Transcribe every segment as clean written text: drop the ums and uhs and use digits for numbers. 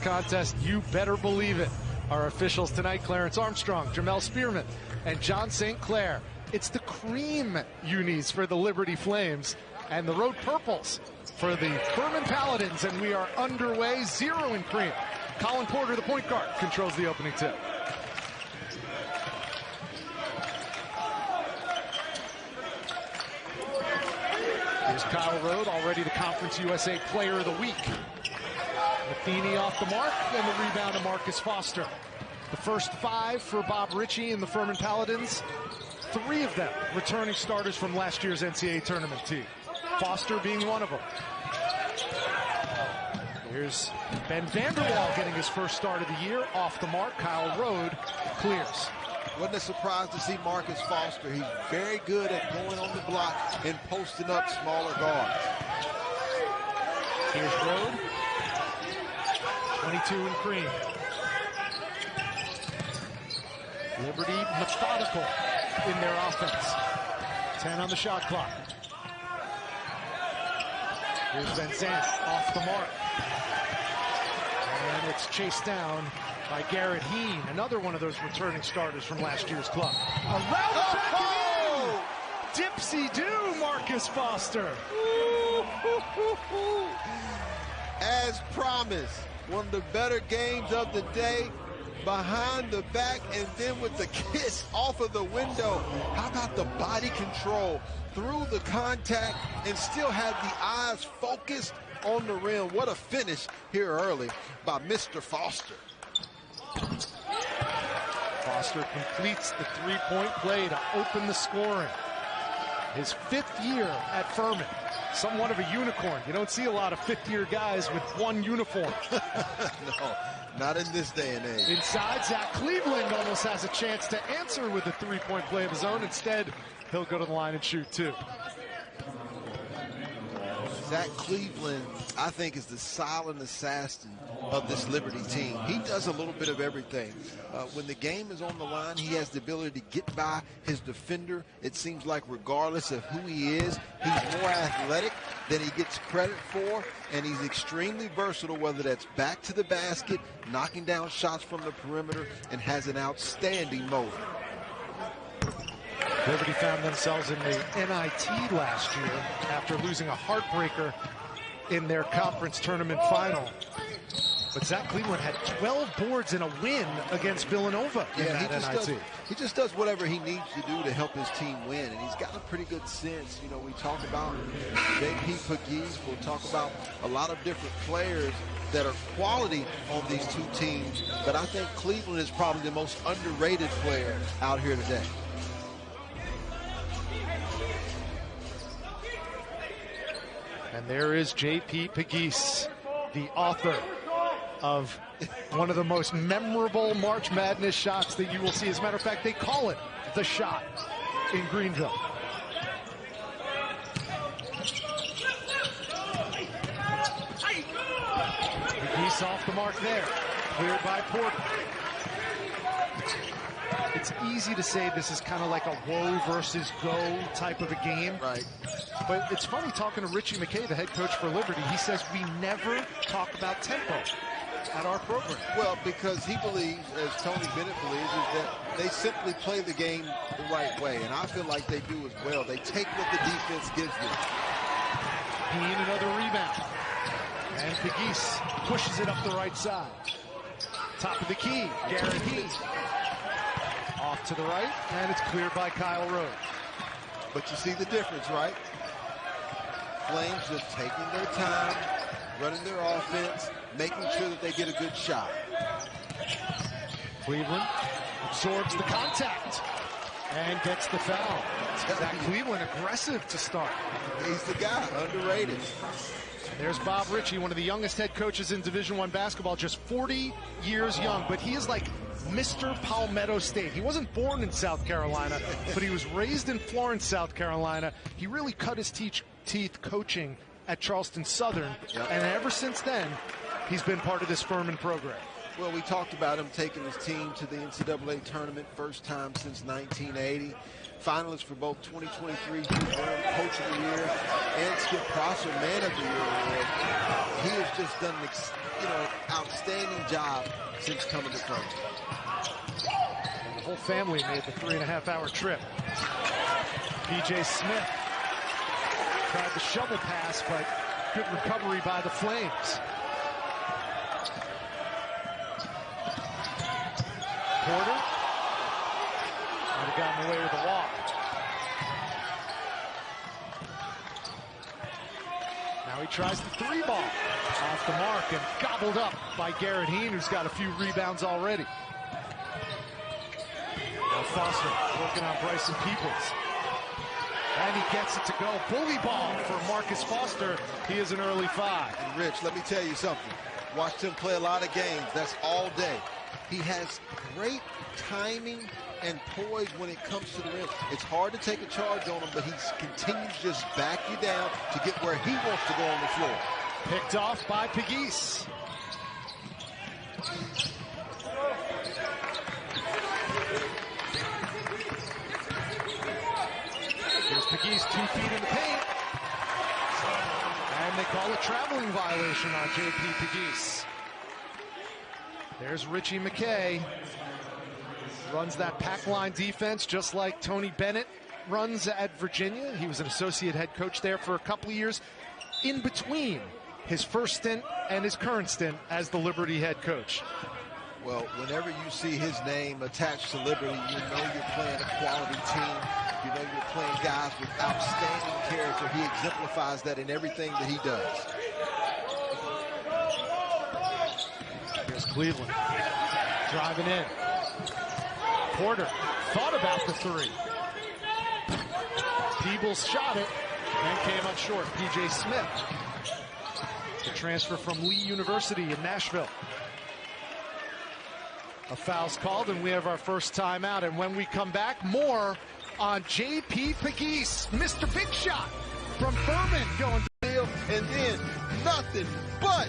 contest, you better believe it. Our officials tonight, Clarence Armstrong, Jamel Spearman, and John St. Clair. It's the cream unis for the Liberty Flames and the Road Purples for the Furman Paladins, and we are underway. 0 in cream. Colin Porter, the point guard, controls the opening tip. Here's Kyle Rode, already the Conference USA Player of the Week. Matheny off the mark, and the rebound to Marcus Foster. The first 5 for Bob Ritchie and the Furman Paladins. 3 of them returning starters from last year's NCAA tournament team. Foster being one of them. Here's Ben Vanderwall getting his first start of the year. Off the mark, Kyle Rode clears. Wasn't a surprise to see Marcus Foster. He's very good at going on the block and posting up smaller guards. Here's Rode. 22 in cream. Liberty methodical in their offense. 10 on the shot clock. Here's Van Zandt off the mark. And it's chased down by Garrett Heen, another one of those returning starters from last year's club. Around the back and in! Dipsy-do, Marcus Foster. As promised, one of the better games of the day. Behind the back and then with the kiss off of the window. How about the body control through the contact and still had the eyes focused on the rim? What a finish here early by Mr. Foster. Foster completes the three-point play to open the scoring. His 5th year at Furman. Somewhat of a unicorn. You don't see a lot of 5th-year guys with one uniform. No, not in this day and age. Inside, Zach Cleveland almost has a chance to answer with a three-point play of his own. Instead, he'll go to the line and shoot 2. Zach Cleveland, I think, is the silent assassin of this Liberty team. He does a little bit of everything. When the game is on the line, he has the ability to get by his defender. It seems like regardless of who he is, he's more athletic than he gets credit for, and he's extremely versatile, whether that's back to the basket, knocking down shots from the perimeter, and has an outstanding motor. Liberty found themselves in the NIT last year after losing a heartbreaker in their conference tournament final. But Zach Cleveland had 12 boards in a win against Villanova in that NIT. He just does whatever he needs to do to help his team win, and he's got a pretty good sense. You know, we talk about J.P. Pegues. We'll talk about a lot of different players that are quality on these two teams, but I think Cleveland is probably the most underrated player out here today. And there is J.P. Pegues, the author of one of the most memorable March Madness shots that you will see. As a matter of fact, they call it the shot in Greenville. Pegues off the mark there, cleared by Porter. It's easy to say this is kind of like a whoa versus go type of a game. Right. But it's funny talking to Richie McKay, the head coach for Liberty. He says we never talk about tempo at our program. Well, because he believes, as Tony Bennett believes, is that they simply play the game the right way. And I feel like they do as well. They take what the defense gives them. Heen, another rebound. And Pegues pushes it up the right side. Top of the key, Garrett Heen. Off to the right, and it's cleared by Kyle Rode. But you see the difference, right? Flames just taking their time, running their offense, making sure that they get a good shot. Cleveland absorbs the contact and gets the foul. Zach Cleveland aggressive to start. He's the guy, underrated. There's Bob Ritchie, one of the youngest head coaches in Division I basketball, just 40 years young, but he is like Mr. Palmetto State. He wasn't born in South Carolina, but he was raised in Florence, South Carolina. He really cut his teeth coaching at Charleston Southern, and ever since then, he's been part of this Furman program. Well, we talked about him taking his team to the NCAA tournament, first time since 1980. Finalist for both 2023 Coach of the Year and Skip Prosser Man of the Year award. He has just done an outstanding job since coming to Furman. And the whole family made the 3.5-hour trip. P.J. Smith tried the shovel pass, but good recovery by the Flames. Porter might have gotten away with a walk. Now he tries the three ball off the mark and gobbled up by Garrett Heen, who's got a few rebounds already. Now Foster working on Bryson Peoples. And he gets it to go. Bully ball for Marcus Foster. He is an early 5. And Rich, let me tell you something. Watched him play a lot of games. That's all day. He has great timing and poise when it comes to the rim. It's hard to take a charge on him, but he continues to just back you down to get where he wants to go on the floor. Picked off by Pegues. Here's Pegues, 2 feet in the paint. And they call a traveling violation on J.P. Pegues. There's Richie McKay. Runs that pack line defense just like Tony Bennett runs at Virginia. He was an associate head coach there for a couple of years in between his first stint and his current stint as the Liberty head coach. Well, whenever you see his name attached to Liberty, you know you're playing a quality team. You know you're playing guys with outstanding character. He exemplifies that in everything that he does. Here's Cleveland driving in. Porter thought about the 3. Peebles shot it and came up short. P.J. Smith, the transfer from Lee University in Nashville. A foul's called, and we have our first timeout. And when we come back, more on J.P. Pegues, Mr. Big Shot from Furman going to and then nothing but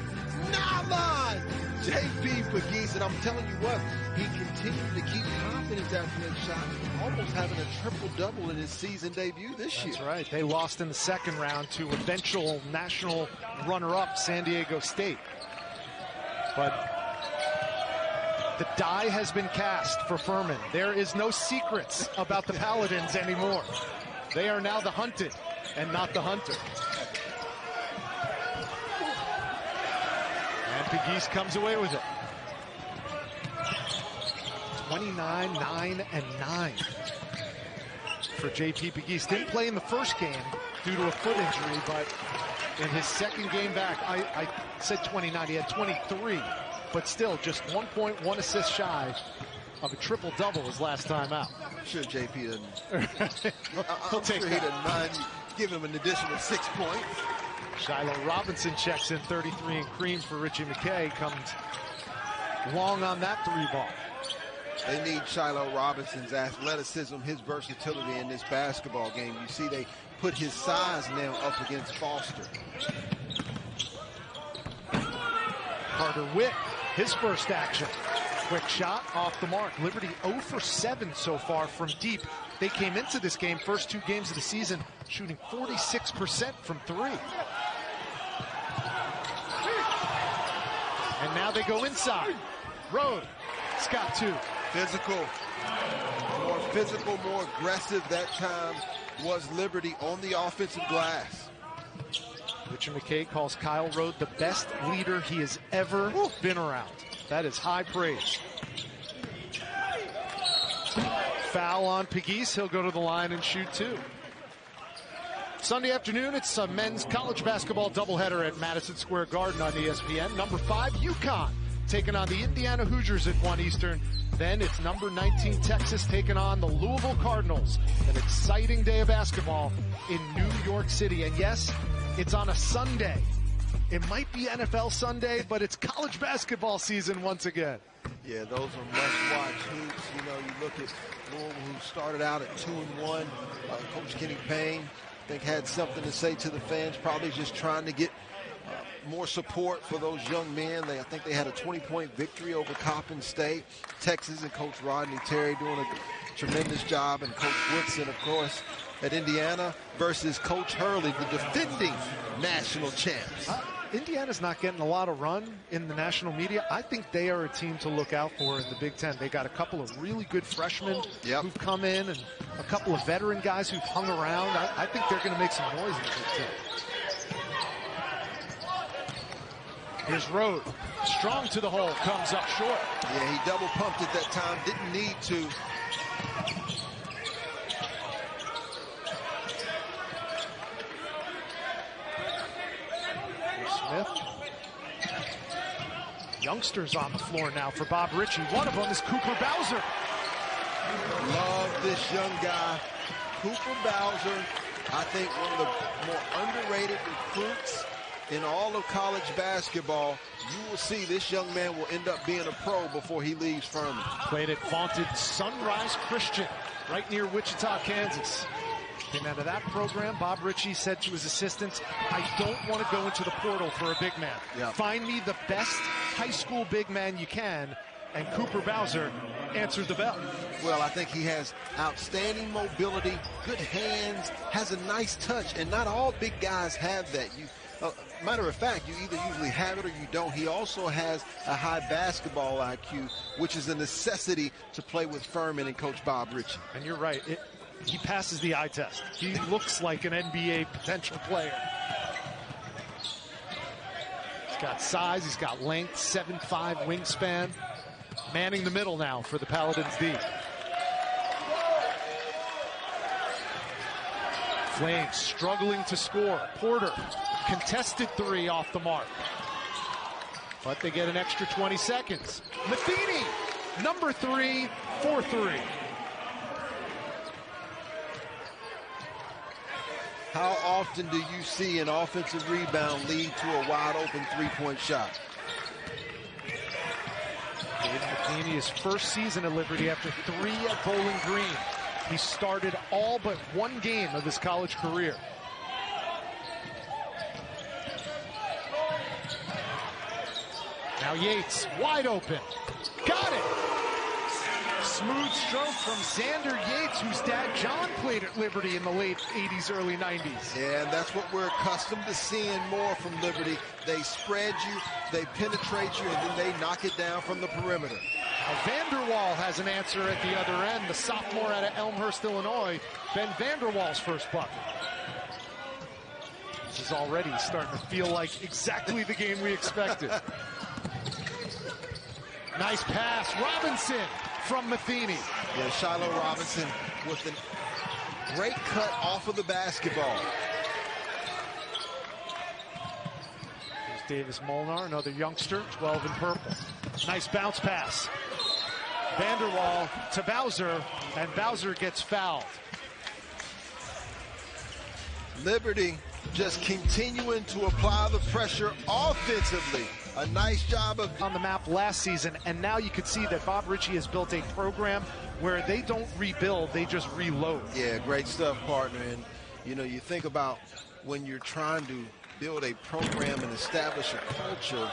nylon. J.P. Pegues, and I'm telling you what, he continued to keep confidence after that shot, almost having a triple-double in his season debut this year. That's right. They lost in the second round to eventual national runner-up San Diego State. But the die has been cast for Furman. There is no secrets about the Paladins anymore. They are now the hunted and not the hunter. And Pegues comes away with it. 29, 9, and 9 for J.P. Pegues. Didn't play in the first game due to a foot injury, but in his second game back, I said 29, he had 23, but still just 1 point, 1 assist shy of a triple-double his last time out. I'm sure J.P. doesn't. He'll take sure he doesn't mind. Give him an additional 6 points. Shiloh Robinson checks in 33 and cream for Richie McKay. Comes long on that 3-ball. They need Shiloh Robinson's athleticism, his versatility in this basketball game. You see they put his size now up against Foster. Carter Witt, his first action. Quick shot off the mark. Liberty 0 for 7 so far from deep. They came into this game, first 2 games of the season, shooting 46% from 3. And now they go inside. Road, Scott 2. Physical, more aggressive that time was Liberty on the offensive glass. Richard McKay calls Kyle Road the best leader he has ever been around. That is high praise. Foul on Pegues. He'll go to the line and shoot 2. Sunday afternoon, it's a men's college basketball doubleheader at Madison Square Garden on ESPN. Number 5, UConn, taking on the Indiana Hoosiers at 1 Eastern. Then it's number 19, Texas, taking on the Louisville Cardinals. An exciting day of basketball in New York City. And yes, it's on a Sunday. It might be NFL Sunday, but it's college basketball season once again. Yeah, those are must-watch hoops. You know, you look at Louisville, who started out at 2-1. Coach Kenny Payne, I think, had something to say to the fans, probably just trying to get more support for those young men. I think they had a 20-point victory over Coppin State. Texas and Coach Rodney Terry doing a tremendous job, and Coach Woodson, of course, at Indiana versus Coach Hurley, the defending national champs. Indiana's not getting a lot of run in the national media. I think they are a team to look out for in the Big Ten. They got a couple of really good freshmen who've come in and a couple of veteran guys who've hung around. I think they're going to make some noise in the Big Ten. Here's Rode. Strong to the hole. Comes up short. Yeah, he double pumped at that time. Didn't need to. Smith. Youngsters on the floor now for Bob Ritchie. One of them is Cooper Bowser. Love this young guy. Cooper Bowser, I think one of the more underrated recruits in all of college basketball. You will see this young man will end up being a pro before he leaves Furman. Played at vaunted Sunrise Christian right near Wichita, Kansas. Came out of that program. Bob Ritchie said to his assistants, I don't want to go into the portal for a big man. Find me the best high school big man you can. And Cooper Bowser answered the bell. Well, I think he has outstanding mobility, good hands, has a nice touch, and not all big guys have that. Matter of fact, you either usually have it or you don't. He also has a high basketball IQ, which is a necessity to play with Furman and Coach Bob Ritchie. And you're right. He passes the eye test. He looks like an NBA potential player. He's got size. He's got length. 7'5" wingspan. Manning the middle now for the Paladins D. Flames struggling to score. Porter, contested three off the mark. But they get an extra 20 seconds. Matheny, number 3, 4-3. How often do you see an offensive rebound lead to a wide open three-point shot? David Matheny, his first season at Liberty after 3 at Bowling Green. He started all but one game of his college career. Now Yates, wide open. Got it! Smooth stroke from Xander Yates, whose dad John played at Liberty in the late 80s, early 90s. Yeah, and that's what we're accustomed to seeing more from Liberty. They spread you, they penetrate you, and then they knock it down from the perimeter. Now Vanderwall has an answer at the other end. The sophomore out of Elmhurst, Illinois, Ben Vanderwall's first bucket. This is already starting to feel like exactly the game we expected. Nice pass, Robinson from Matheny. Yeah, Shiloh Robinson with a great cut off of the basketball. Here's Davis Molnar, another youngster, 12 in purple. Nice bounce pass. Vanderwall to Bowser, and Bowser gets fouled. Liberty just continuing to apply the pressure offensively. A nice job of on the map last season, and now you could see that Bob Ritchie has built a program where they don't rebuild, they just reload. Yeah, great stuff, partner. And you know, you think about when you're trying to build a program and establish a culture,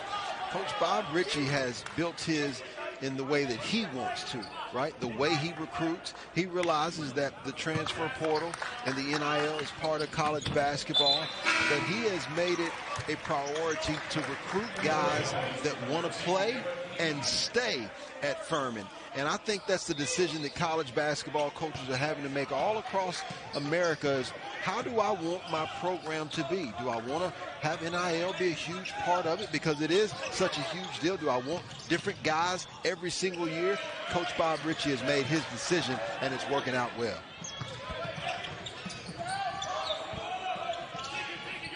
Coach Bob Ritchie has built his in the way that he wants to, right? The way he recruits, he realizes that the transfer portal and the NIL is part of college basketball, but he has made it a priority to recruit guys that want to play and stay at Furman. And I think that's the decision that college basketball coaches are having to make all across America is, how do I want my program to be? Do I want to have NIL be a huge part of it because it is such a huge deal? Do I want different guys every single year? Coach Bob Ritchie has made his decision, and it's working out well.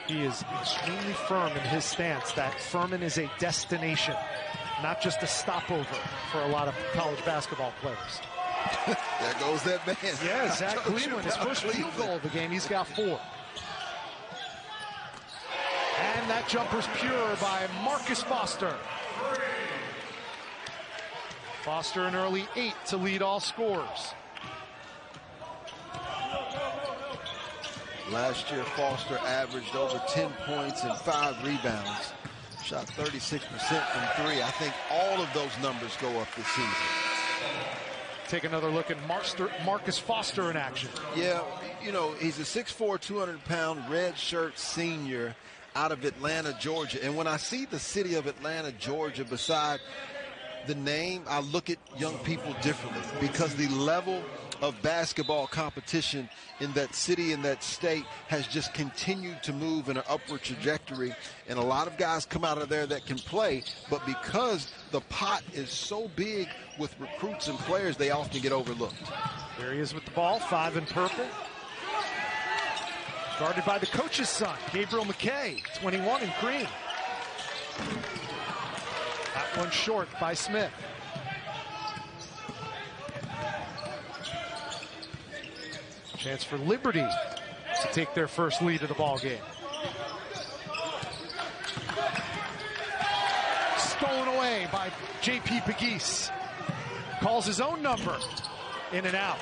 He is extremely firm in his stance that Furman is a destination, not just a stopover for a lot of college basketball players. There goes that man. Yeah, Zach Cleveland, his first field goal of the game. He's got 4. And that jumper's pure by Marcus Foster. Foster an early 8 to lead all scorers. Last year, Foster averaged over 10 points and 5 rebounds. Shot 36% from 3. I think all of those numbers go up this season. Take another look at Marcus Foster in action. Yeah, you know, he's a 6'4", 200-pound red shirt senior out of Atlanta, Georgia. And when I see the city of Atlanta, Georgia, beside the name, I look at young people differently because the level of basketball competition in that city, in that state, has just continued to move in an upward trajectory. And a lot of guys come out of there that can play, but because the pot is so big with recruits and players, they often get overlooked. There he is with the ball, 5 in purple. Guarded by the coach's son, Gabriel McKay, 21 in green. That one short by Smith. Chance for Liberty to take their first lead of the ball game. Stolen away by J.P. Pegues. Calls his own number. In and out.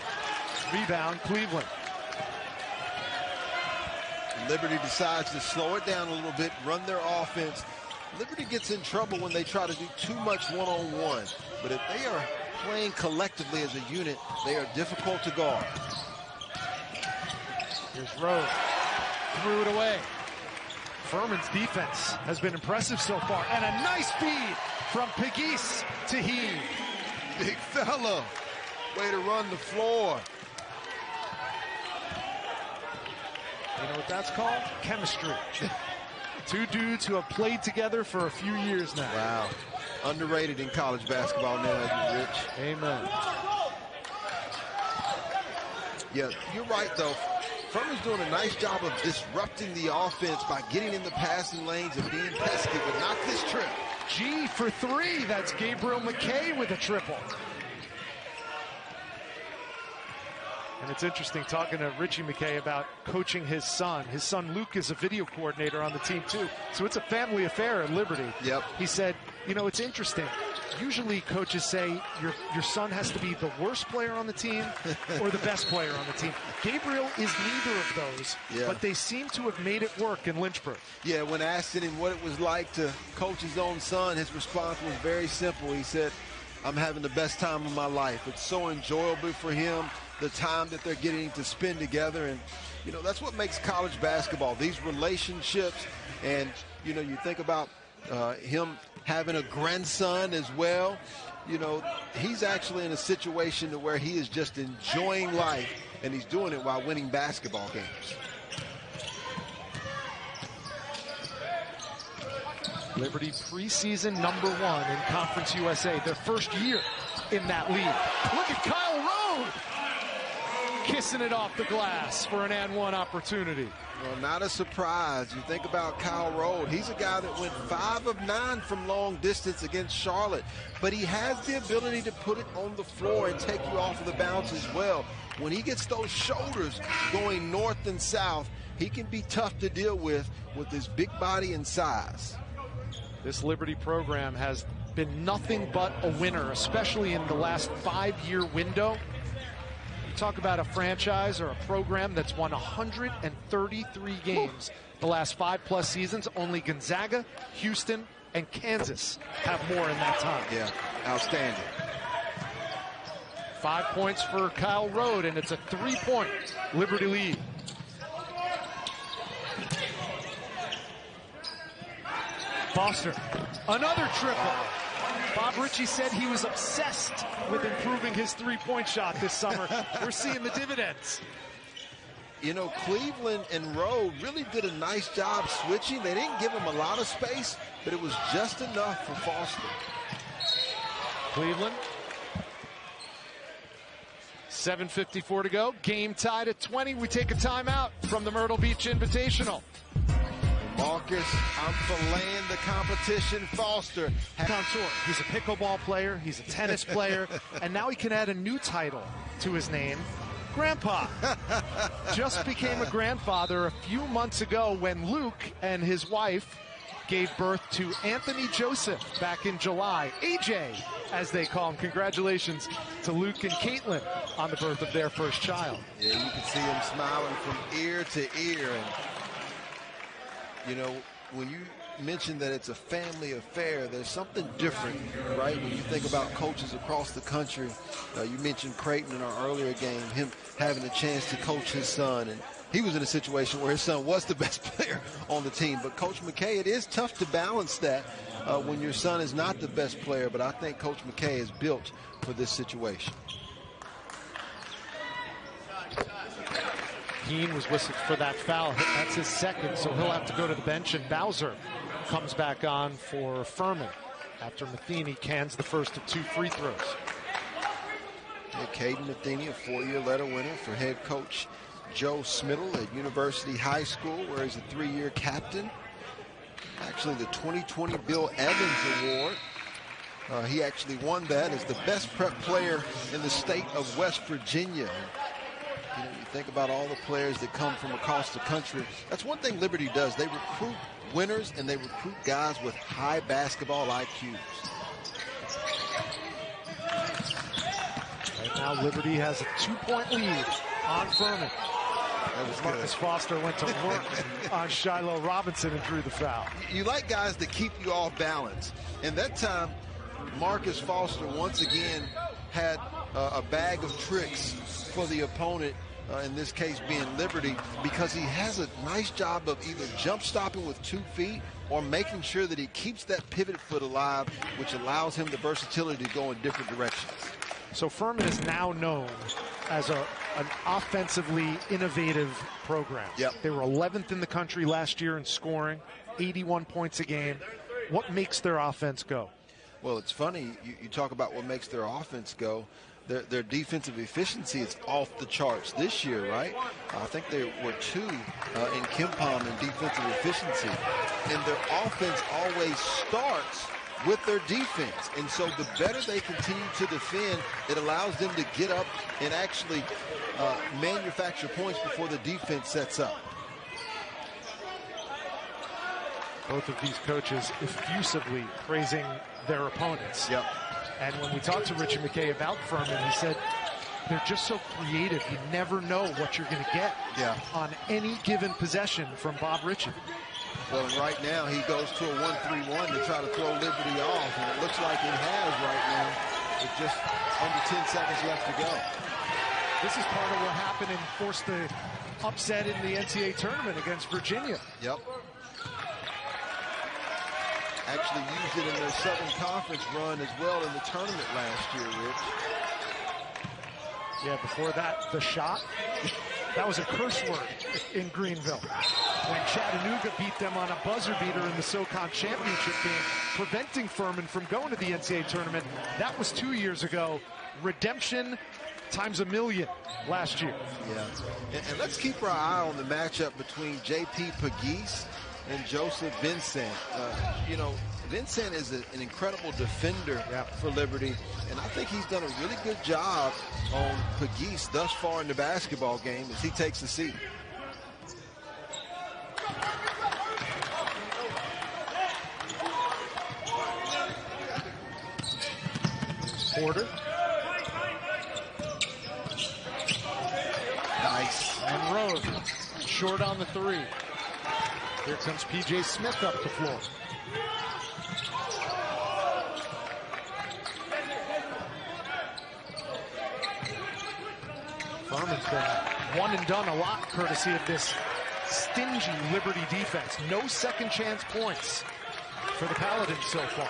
Rebound, Cleveland. Liberty decides to slow it down a little bit, run their offense. Liberty gets in trouble when they try to do too much one-on-one. But if they are playing collectively as a unit, they are difficult to guard. Here's Rose. Threw it away. Furman's defense has been impressive so far. And a nice feed from Pegues to Heave. Big fella. Way to run the floor. You know what that's called? Chemistry. Two dudes who have played together for a few years now. Wow. Underrated in college basketball now, Rich. Amen. Yeah, you're right, though. Furman's doing a nice job of disrupting the offense by getting in the passing lanes and being pesky, but not this trip. G for 3. That's Gabriel McKay with a triple. And it's interesting talking to Richie McKay about coaching his son. His son Luke is a video coordinator on the team too. So it's a family affair at Liberty. Yep. He said, you know, it's interesting. Usually coaches say your son has to be the worst player on the team or the best player on the team. Gabriel is neither of those, but they seem to have made it work in Lynchburg. Yeah, when asked him what it was like to coach his own son, his response was very simple. He said, I'm having the best time of my life. It's so enjoyable for him, the time that they're getting to spend together. And, you know, that's what makes college basketball, these relationships. And, you know, you think about him having a grandson as well. You know, he's actually in a situation to where he is just enjoying life, and he's doing it while winning basketball games. Liberty preseason #1 in Conference USA, their first year in that league. Look at Kyle Rowe kissing it off the glass for an and-one opportunity. Well, not a surprise. You think about Kyle Rowe. He's a guy that went 5 of 9 from long distance against Charlotte, but he has the ability to put it on the floor and take you off of the bounce as well. When he gets those shoulders going north and south, he can be tough to deal with his big body and size. This Liberty program has been nothing but a winner, especially in the last 5-year window. Talk about a franchise or a program that's won 133 games the last 5+ seasons. Only Gonzaga, Houston, and Kansas have more in that time. Yeah, outstanding. 5 points for Kyle Rowe, and it's a 3-point Liberty lead. Foster, another triple. Bob Ritchie said he was obsessed with improving his three-point shot this summer. We're seeing the dividends. You know, Cleveland and Rowe really did a nice job switching. They didn't give him a lot of space, but it was just enough for Foster. Cleveland. 7:54 to go. Game tied at 20. We take a timeout from the Myrtle Beach Invitational. Marcus, I'm filleting the competition. Foster. Contour. He's a pickleball player. He's a tennis player. And now he can add a new title to his name. Grandpa. Just became a grandfather a few months ago when Luke and his wife gave birth to Anthony Joseph back in July. AJ, as they call him. Congratulations to Luke and Caitlin on the birth of their first child. Yeah, you can see him smiling from ear to ear. And, you know, when you mention that it's a family affair, there's something different, right? When you think about coaches across the country, you mentioned Creighton in our earlier game, him having a chance to coach his son, and he was in a situation where his son was the best player on the team. But Coach McKay, it is tough to balance that when your son is not the best player, but I think Coach McKay is built for this situation. Keene was whistled for that foul. That's his second, so he'll have to go to the bench, and Bowser comes back on for Furman after Matheny cans the first of 2 free throws. Yeah, Caden Matheny, a 4-year letter winner for head coach Joe Smittle at University High School, where he's a 3-year captain. Actually, the 2020 Bill Evans Award. He actually won that as the best prep player in the state of West Virginia. You know, you think about all the players that come from across the country. That's one thing Liberty does. They recruit winners, and they recruit guys with high basketball IQs. Right now, Liberty has a 2-point lead on Furman. That was Marcus good. Foster went to work on Shiloh Robinson and drew the foul. You like guys that keep you off balance. And that time, Marcus Foster once again had a bag of tricks for the opponent, in this case being Liberty, because he has a nice job of either jump stopping with 2 feet or making sure that he keeps that pivot foot alive, which allows him the versatility to go in different directions. So Furman is now known as an offensively innovative program. Yep. They were 11th in the country last year in scoring, 81 points a game. What makes their offense go? Well, it's funny, you talk about what makes their offense go. Their defensive efficiency is off the charts this year, right? I think they were 2 in KenPom in defensive efficiency. And their offense always starts with their defense. And so the better they continue to defend, it allows them to get up and actually manufacture points before the defense sets up. Both of these coaches effusively praising their opponents. Yep. And when we talked to Richie McKay about Furman, he said they're just so creative. You never know what you're going to get on any given possession from Bob Ritchie. Well, and right now he goes to a 1-3-1 to try to throw Liberty off, and it looks like he has right now with just under 10 seconds left to go. This is part of what happened and forced the upset in the NCAA tournament against Virginia. Yep. Actually used it in their Southern Conference run as well in the tournament last year, Rich. Yeah, before that, the shot, that was a curse word in Greenville. When Chattanooga beat them on a buzzer beater in the SoCon championship game, preventing Furman from going to the NCAA tournament. That was 2 years ago. Redemption times 1,000,000 last year. Yeah, and let's keep our eye on the matchup between J.P. Pegues and Joseph Vincent. You know, Vincent is an incredible defender for Liberty, and I think he's done a really good job on Pegues thus far in the basketball game as he takes the seat. Porter. Nice. And Rose, short on the 3. Here comes P.J. Smith up the floor. Furman's been one and done a lot courtesy of this stingy Liberty defense. No second chance points for the Paladins so far.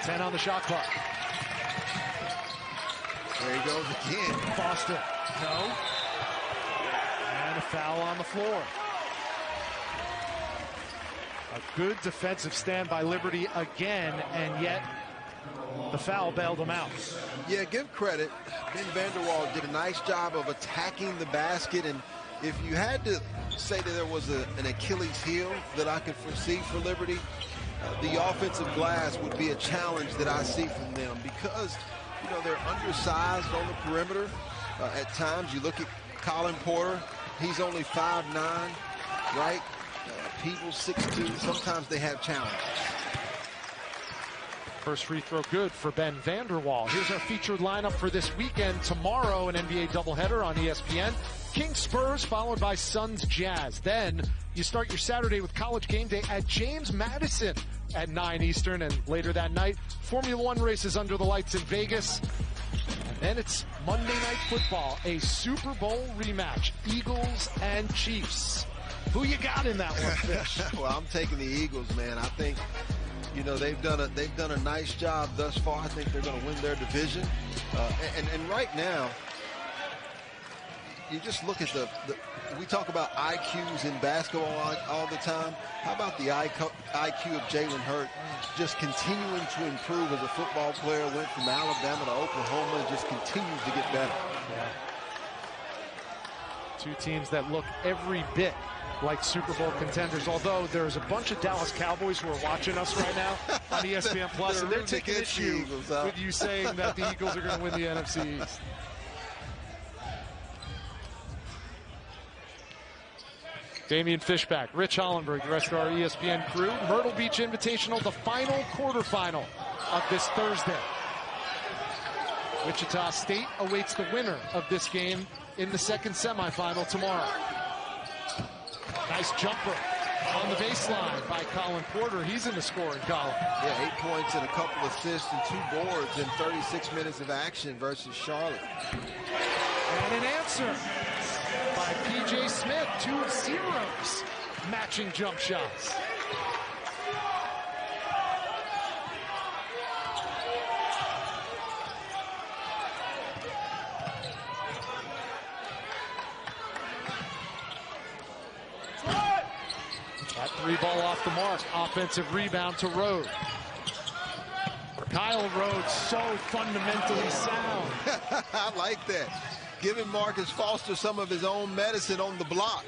10 on the shot clock. There he goes again. Foster, no. And a foul on the floor. A good defensive stand by Liberty again, and yet the foul bailed him out. Yeah, give credit. Ben Vanderwall did a nice job of attacking the basket, and if you had to say that there was an Achilles heel that I could foresee for Liberty, the offensive glass would be a challenge that I see from them because, you know, they're undersized on the perimeter. At times, you look at Colin Porter, he's only 5'9", right? Peebles, 6'2". Sometimes they have challenges. First free throw good for Ben Vanderwall. Here's our featured lineup for this weekend. Tomorrow, an NBA doubleheader on ESPN. Kings Spurs followed by Suns Jazz. Then you start your Saturday with College Game Day at James Madison at 9 Eastern. And later that night, Formula One races under the lights in Vegas. And then it's Monday Night Football, a Super Bowl rematch. Eagles and Chiefs. Who you got in that one, Fish? Well, I'm taking the Eagles, man. I think, you know, they've done a nice job thus far. I think they're going to win their division. And right now, you just look at we talk about IQs in basketball all the time. How about the IQ of Jalen Hurts just continuing to improve as a football player? Went from Alabama to Oklahoma and just continues to get better. Yeah. Two teams that look every bit like Super Bowl contenders, although there's a bunch of Dallas Cowboys who are watching us right now on ESPN Plus, and they're taking issue with you saying that the Eagles are going to win the NFC East. Damian Fishback, Rich Hollenberg, the rest of our ESPN crew. Myrtle Beach Invitational, the final quarterfinal of this Thursday. Wichita State awaits the winner of this game in the second semifinal tomorrow. Nice jumper on the baseline by Colin Porter. He's in the scoring column. Yeah, 8 points and a couple assists and 2 boards in 36 minutes of action versus Charlotte. And an answer by P.J. Smith, 2 zeros, matching jump shots. That 3 ball off the mark. Offensive rebound to Rhodes. Kyle Rhodes, so fundamentally sound. I like that. Giving Marcus Foster some of his own medicine on the block.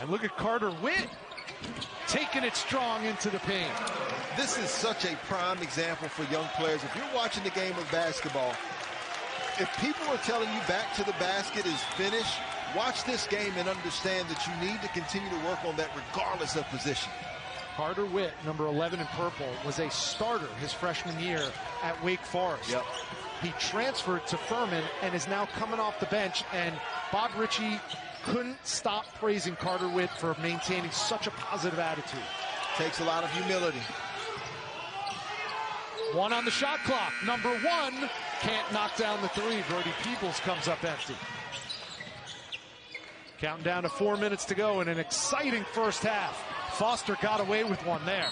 And look at Carter Witt taking it strong into the paint. This is such a prime example for young players. If you're watching the game of basketball, if people are telling you back to the basket is finished, watch this game and understand that you need to continue to work on that regardless of position. Carter Witt, number 11 in purple, was a starter his freshman year at Wake Forest. Yep. He transferred to Furman and is now coming off the bench, and Bob Ritchie couldn't stop praising Carter Witt for maintaining such a positive attitude. Takes a lot of humility. 1 on the shot clock. Number 1 can't knock down the 3. Brody Peebles comes up empty. Counting down to 4 minutes to go in an exciting first half. Foster got away with one there.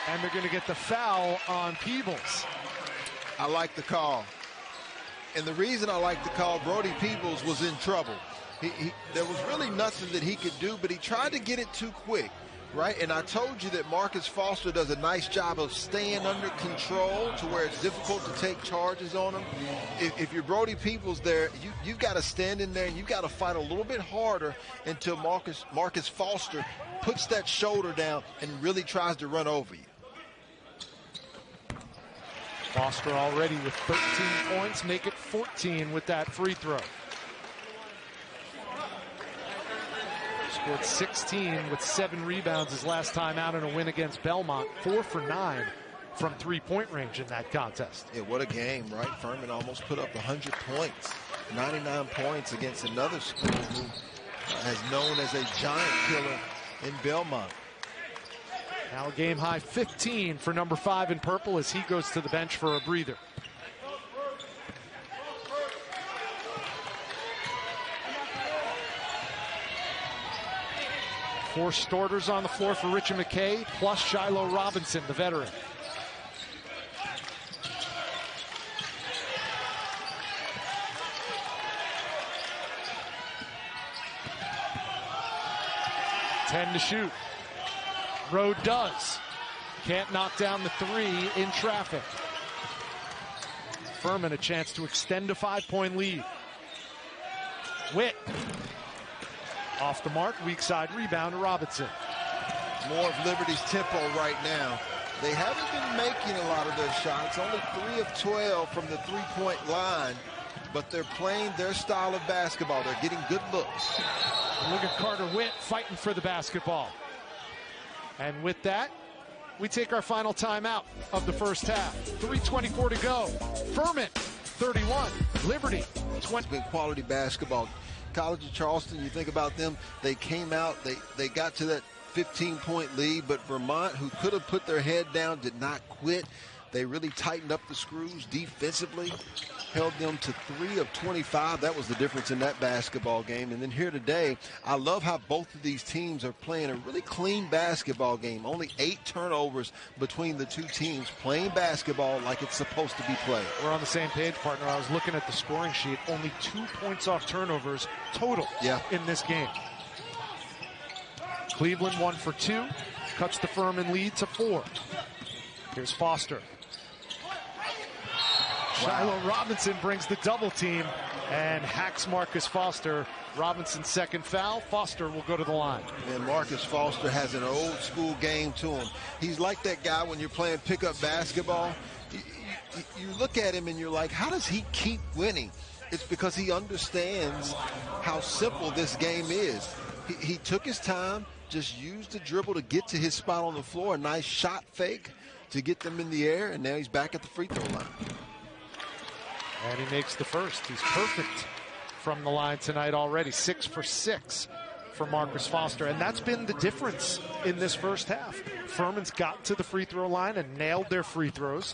And they're going to get the foul on Peebles. I like the call. And the reason I like the call, Brody Peebles was in trouble. There was really nothing that he could do, but he tried to get it too quick, right? And I told you that Marcus Foster does a nice job of staying under control to where it's difficult to take charges on him. If you're Brody Peebles there, you've got to stand in there and you've got to fight a little bit harder until Marcus Foster puts that shoulder down and really tries to run over you. Foster already with 13 points, make it 14 with that free throw. Scored 16 with 7 rebounds his last time out in a win against Belmont. 4 for 9 from 3-point range in that contest. Yeah, what a game, right? Furman almost put up 100 points, 99 points against another school who is known as a giant killer in Belmont. Now a game high 15 for number 5 in purple as he goes to the bench for a breather. Four starters on the floor for Richard McKay, plus Shiloh Robinson, the veteran. Ten to shoot. Road does. Can't knock down the 3 in traffic. Furman a chance to extend a 5-point lead. Witt. Off the mark, weak side rebound to Robinson. More of Liberty's tempo right now. They haven't been making a lot of their shots. Only 3 of 12 from the 3-point line. but they're playing their style of basketball. They're getting good looks. Look at Carter Witt fighting for the basketball. And with that, we take our final timeout of the first half. 3:24 to go. Furman, 31. Liberty, 20. It's been quality basketball. College of Charleston, you think about them, they came out, they got to that 15-point lead, but Vermont, who could have put their head down, did not quit. They really tightened up the screws defensively, held them to 3 of 25. That was the difference in that basketball game. And then here today, I love how both of these teams are playing a really clean basketball game. Only 8 turnovers between the two teams, playing basketball like it's supposed to be played. We're on the same page, partner. I was looking at the scoring sheet. Only 2 points off turnovers total in this game. Cleveland 1 for 2, cuts the Furman lead to 4. Here's Foster. Shiloh Robinson brings the double team and hacks Marcus Foster. Robinson's second foul. Foster will go to the line. And Marcus Foster has an old school game to him. He's like that guy when you're playing pickup basketball. You look at him and you're like, how does he keep winning? It's because he understands how simple this game is. He took his time, just used the dribble to get to his spot on the floor. A nice shot fake to get them in the air, and now he's back at the free throw line. And he makes the first. He's perfect from the line tonight already. 6 for 6 for Marcus Foster. And that's been the difference in this first half. Furman's got to the free throw line and nailed their free throws.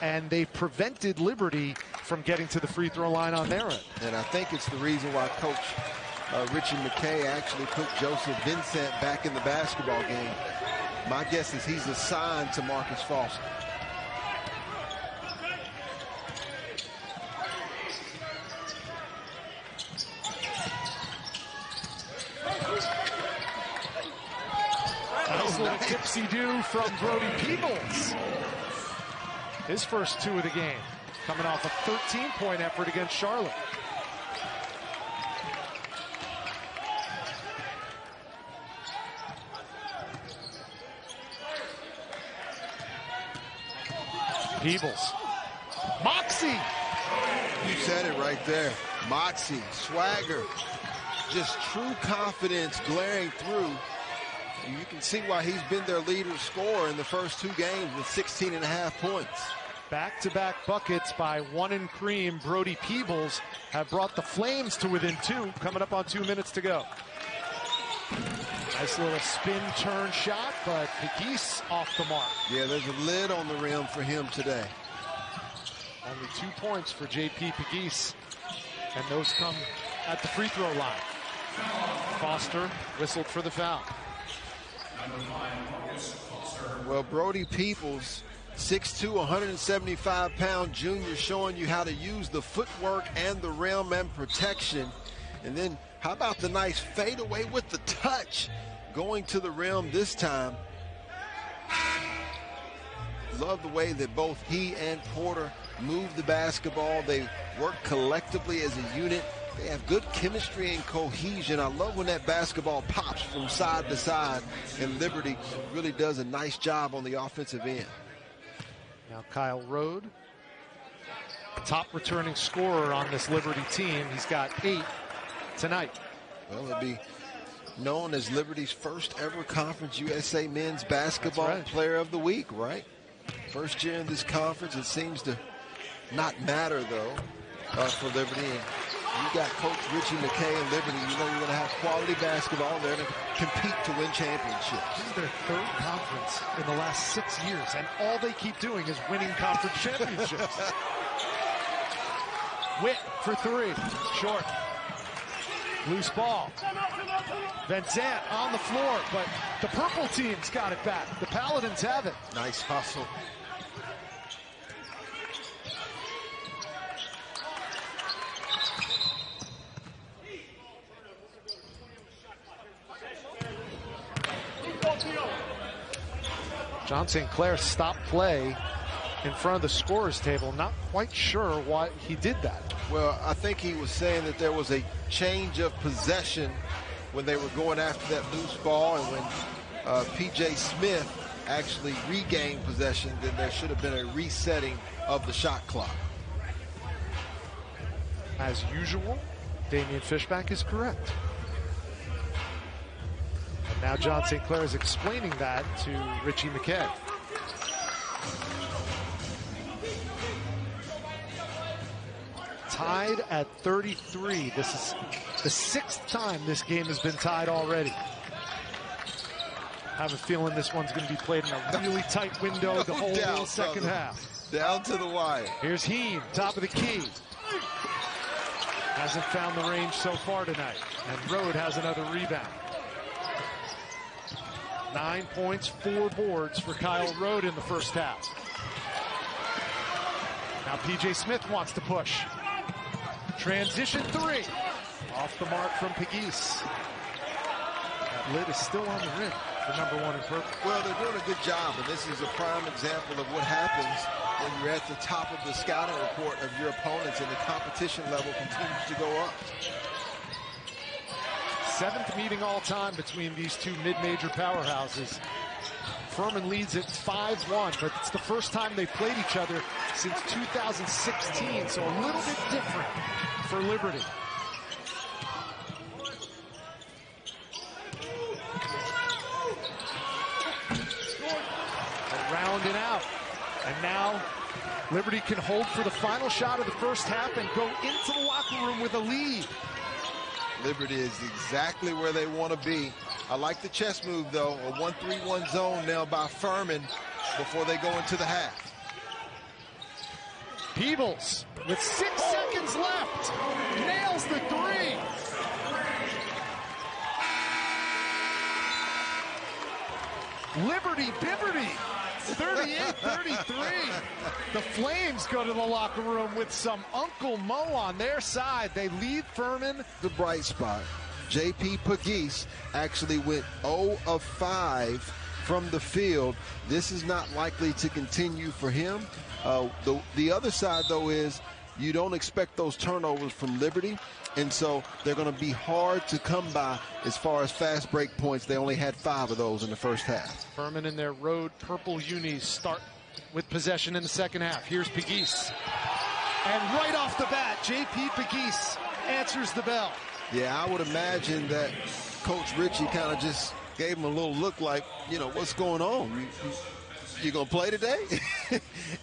And they prevented Liberty from getting to the free throw line on their end. And I think it's the reason why Coach Richie McKay actually put Joseph Vincent back in the basketball game. My guess is he's assigned to Marcus Foster. Nice little tipsy-do from Brody Peebles. His first 2 of the game, coming off a 13-point effort against Charlotte. Peebles. Moxie! You said it right there. Moxie, swagger, just true confidence glaring through. And you can see why he's been their leader scorer in the first 2 games with 16.5 points. Back-to-back buckets by One and Cream. Brody Peebles have brought the Flames to within 2, coming up on 2 minutes to go. Nice little spin turn shot, but Pegues off the mark. Yeah, there's a lid on the rim for him today. Only 2 points for J.P. Pegues, and those come at the free throw line. Foster whistled for the foul. Well, Brody Peebles, 6'2", 175-pound junior, showing you how to use the footwork and the rim and protection. And then how about the nice fadeaway with the touch, going to the rim this time. Love the way that both he and Porter move the basketball. They work collectively as a unit. They have good chemistry and cohesion. I love when that basketball pops from side to side, and Liberty really does a nice job on the offensive end. Now Kyle Rode, top returning scorer on this Liberty team. He's got 8 tonight. Well, it'll be known as Liberty's first ever Conference USA Men's Basketball Player of the Week, right? First year in this conference. It seems to not matter, though, for Liberty. And you got Coach Richie McKay and Liberty. You know you're going to have quality basketball there to compete to win championships. This is their 3rd conference in the last 6 years, and all they keep doing is winning conference championships. Witt for 3, short. Loose ball. Van Zandt on the floor, but the purple team's got it back. The Paladins have it. Nice hustle. John St. Clair stopped play in front of the scorer's table. Not quite sure why he did that. Well, I think he was saying that there was a change of possession when they were going after that loose ball, and when P.J. Smith actually regained possession, then there should have been a resetting of the shot clock. As usual, Damian Fishback is correct. And now John St. Clair is explaining that to Richie McKay. Tied at 33. This is the 6th time this game has been tied already. I have a feeling this one's going to be played in a really tight window the whole second half. Down to the wire. Here's Heen, top of the key. Hasn't found the range so far tonight. And Rode has another rebound. 9 points, 4 boards for Kyle Rode in the first half. Now P.J. Smith wants to push. Transition 3. Off the mark from Pegues. That lid is still on the rim for #1 in purple. Well, they're doing a good job, and this is a prime example of what happens when you're at the top of the scouting report of your opponents and the competition level continues to go up. 7th meeting all time between these two mid-major powerhouses. Furman leads at 5-1, but it's the first time they've played each other since 2016, so a little bit different for Liberty. Around and out. And now Liberty can hold for the final shot of the first half and go into the locker room with a lead. Liberty is exactly where they want to be. I like the chess move, though. A 1-3-1 zone now by Furman before they go into the half. Peebles with 6 seconds left. Nails the 3. Liberty Bibberty. 38-33. The Flames go to the locker room with some Uncle Mo on their side. They lead Furman. The bright spot. J.P. Pegues actually went 0 of 5 from the field. This is not likely to continue for him. The other side, though, is you don't expect those turnovers from Liberty, and so they're going to be hard to come by as far as fast break points. They only had 5 of those in the first half. Furman in their road purple unis start with possession in the second half. Here's Pegues. And right off the bat, J.P. Pegues answers the bell. Yeah, I would imagine that Coach Richie kind of just gave him a little look like, you know, what's going on? You going to play today?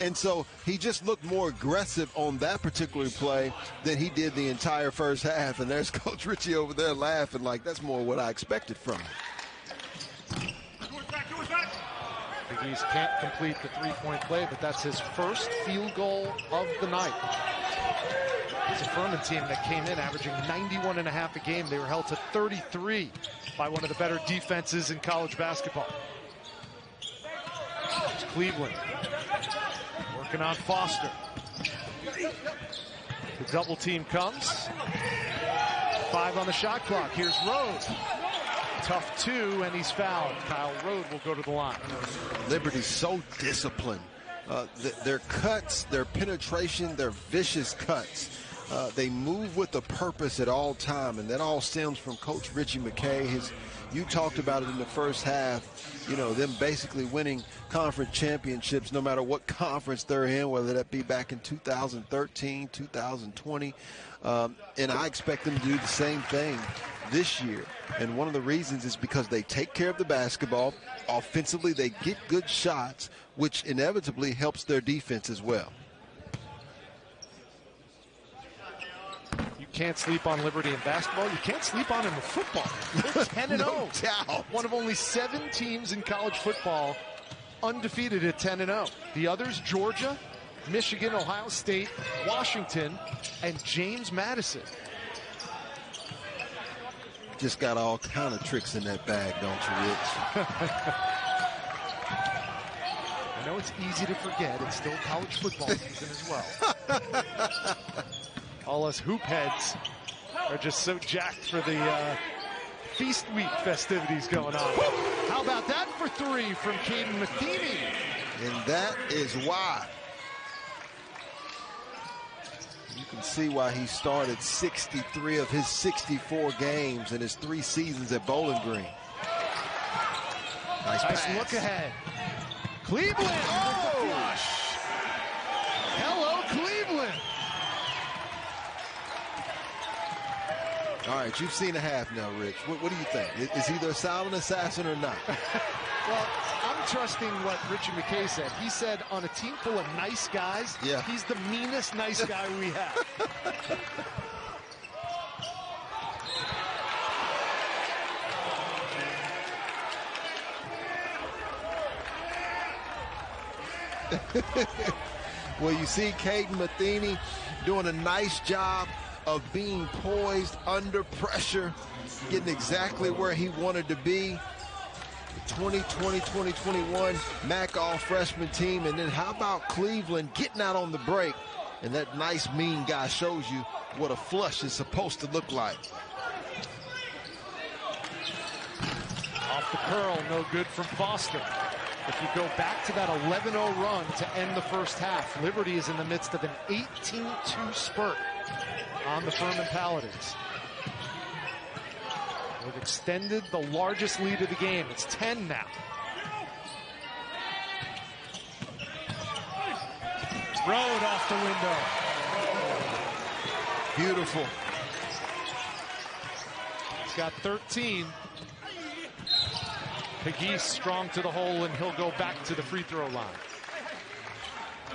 And so he just looked more aggressive on that particular play than he did the entire first half. And there's Coach Richie over there laughing like that's more what I expected from him. Pegues can't complete the 3-point play, but that's his first field goal of the night. It's a Furman team that came in averaging 91.5 a game. They were held to 33 by one of the better defenses in college basketball. It's Cleveland working on Foster. The double team comes. 5 on the shot clock. Here's Rode. Tough 2, and he's fouled. Kyle Rode will go to the line. Liberty's so disciplined. Their cuts, their penetration, their vicious cuts. They move with a purpose at all time, and that all stems from Coach Richie McKay. You talked about it in the first half, you know, them basically winning conference championships no matter what conference they're in, whether that be back in 2013, 2020. And I expect them to do the same thing this year. And one of the reasons is because they take care of the basketball. Offensively, they get good shots, which inevitably helps their defense as well. Can't sleep on Liberty in basketball. You can't sleep on him in football. They're 10-0. No doubt. One of only 7 teams in college football undefeated at 10-0. The others, Georgia, Michigan, Ohio State, Washington, and James Madison. Just got all kind of tricks in that bag, don't you, Rich? I know it's easy to forget. It's still college football season as well. All us hoop heads are just so jacked for the Feast Week festivities going on. How about that for 3 from Caden Matheny? And that is why. You can see why he started 63 of his 64 games in his 3 seasons at Bowling Green. Nice look ahead. Cleveland with the flush. Hello, Cleveland. All right, you've seen a half now, Rich. What do you think? Is he the silent assassin or not? Well, I'm trusting what Richie McKay said. He said on a team full of nice guys, he's the meanest nice guy we have. Well, you see Caden Matheny doing a nice job of being poised under pressure, getting exactly where he wanted to be. 2020-2021 MAC all-freshman team. And then how about Cleveland getting out on the break? And that nice mean guy shows you what a flush is supposed to look like. Off the curl, no good from Foster. If you go back to that 11-0 run to end the first half, Liberty is in the midst of an 18-2 spurt on the Furman Paladins. They've extended the largest lead of the game. It's 10 now. Road off the window. Beautiful. He's got 13. Pegues strong to the hole, and he'll go back to the free throw line.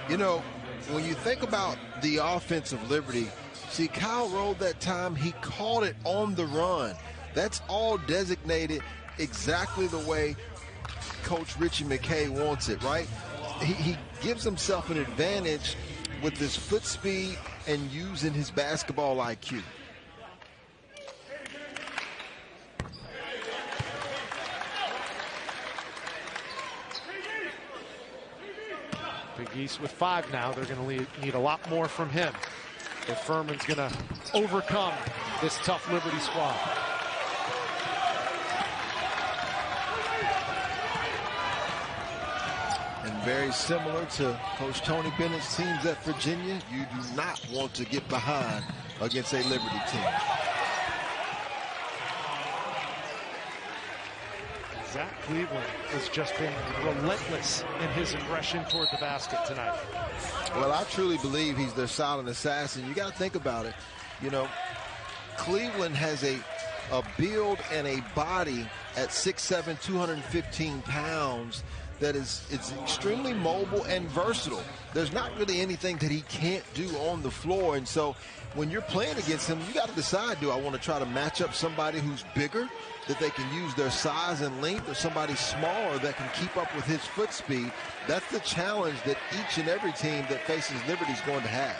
You know, when you think about the offense of Liberty, see, Kyle rolled that time. He caught it on the run. That's all designated exactly the way Coach Richie McKay wants it, right? He gives himself an advantage with his foot speed and using his basketball IQ. Pegues with 5 now. They're going to need a lot more from him if Furman's going to overcome this tough Liberty squad. And very similar to Coach Tony Bennett's teams at Virginia, you do not want to get behind against a Liberty team. Zach Cleveland has just been relentless in his aggression toward the basket tonight. Well, I truly believe he's their silent assassin. You got to think about it. You know, Cleveland has a build and a body at 6'7", 215 pounds that is extremely mobile and versatile. There's not really anything that he can't do on the floor. And so when you're playing against him, you got to decide, do I want to try to match up somebody who's bigger, that they can use their size and length, or somebody smaller that can keep up with his foot speed? That's the challenge that each and every team that faces Liberty is going to have.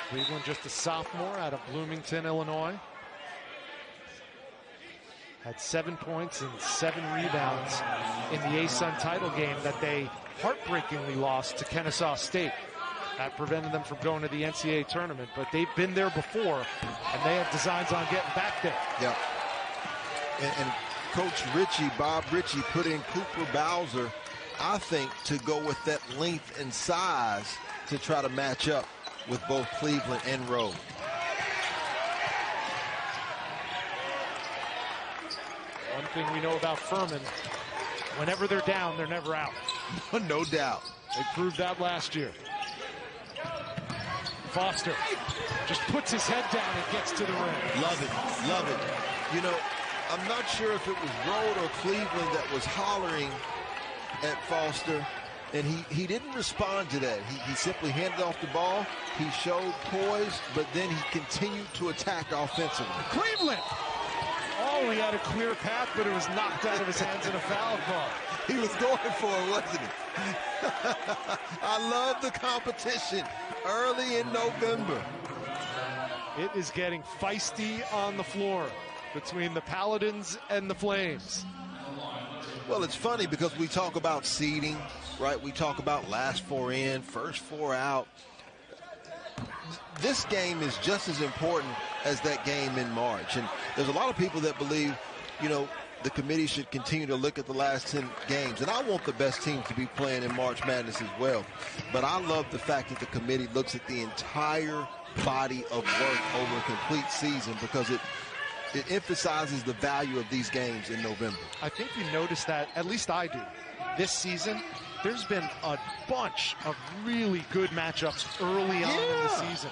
Cleveland, just a sophomore out of Bloomington, Illinois. Had 7 points and 7 rebounds in the ASUN title game that they heartbreakingly lost to Kennesaw State. That prevented them from going to the NCAA tournament, but they've been there before, and they have designs on getting back there. Yeah. And Coach Richie, Bob Richie, put in Cooper Bowser, I think, to go with that length and size to try to match up with both Cleveland and Rhodes. One thing we know about Furman, whenever they're down, they're never out. No doubt. They proved that last year. Foster just puts his head down and gets to the rim. Love it, love it. You know, I'm not sure if it was Rhodes or Cleveland that was hollering at Foster, and he didn't respond to that. He simply handed off the ball. He showed poise, but then he continued to attack offensively. Cleveland! Oh, he had a clear path, but it was knocked out of his hands in a foul call. He was going for it, wasn't he? I love the competition early in November. It is getting feisty on the floor between the Paladins and the Flames. Well, it's funny because we talk about seeding, right? We talk about last 4 in, first 4 out. This game is just as important as that game in March. And there's a lot of people that believe, you know, the committee should continue to look at the last 10 games. And I want the best team to be playing in March Madness as well. But I love the fact that the committee looks at the entire body of work over a complete season, because it emphasizes the value of these games in November. I think you notice that, at least I do, this season. There's been a bunch of really good matchups early on in the season.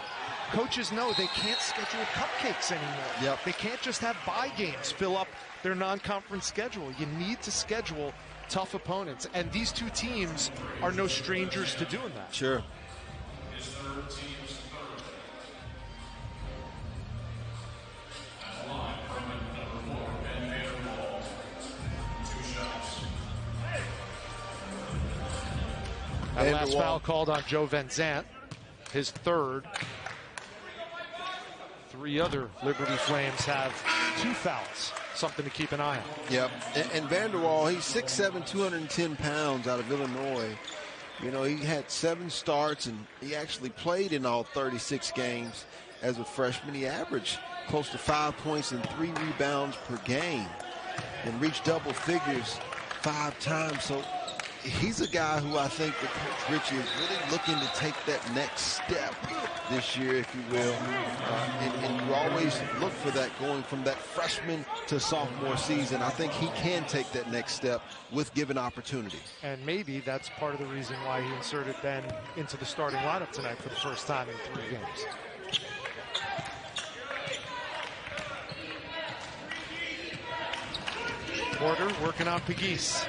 coaches know they can't schedule cupcakes anymore. Yep. They can't just have bye games fill up their non-conference schedule. You need to schedule tough opponents, and these two teams are no strangers to doing that. Sure. That last foul called on Joe Van Zandt, his third. 3 other Liberty Flames have 2 fouls. Something to keep an eye on. Yep. And Vanderwall, he's 6'7", 210 pounds out of Illinois. You know, he had 7 starts, and he actually played in all 36 games as a freshman. He averaged close to 5 points and 3 rebounds per game and reached double figures 5 times. So he's a guy who I think that Coach Richie is really looking to take that next step this year, if you will. And you always look for that going from that freshman to sophomore season. I think he can take that next step with given opportunity. And maybe that's part of the reason why he inserted Ben into the starting lineup tonight for the first time in 3 games. Porter working on Pegues.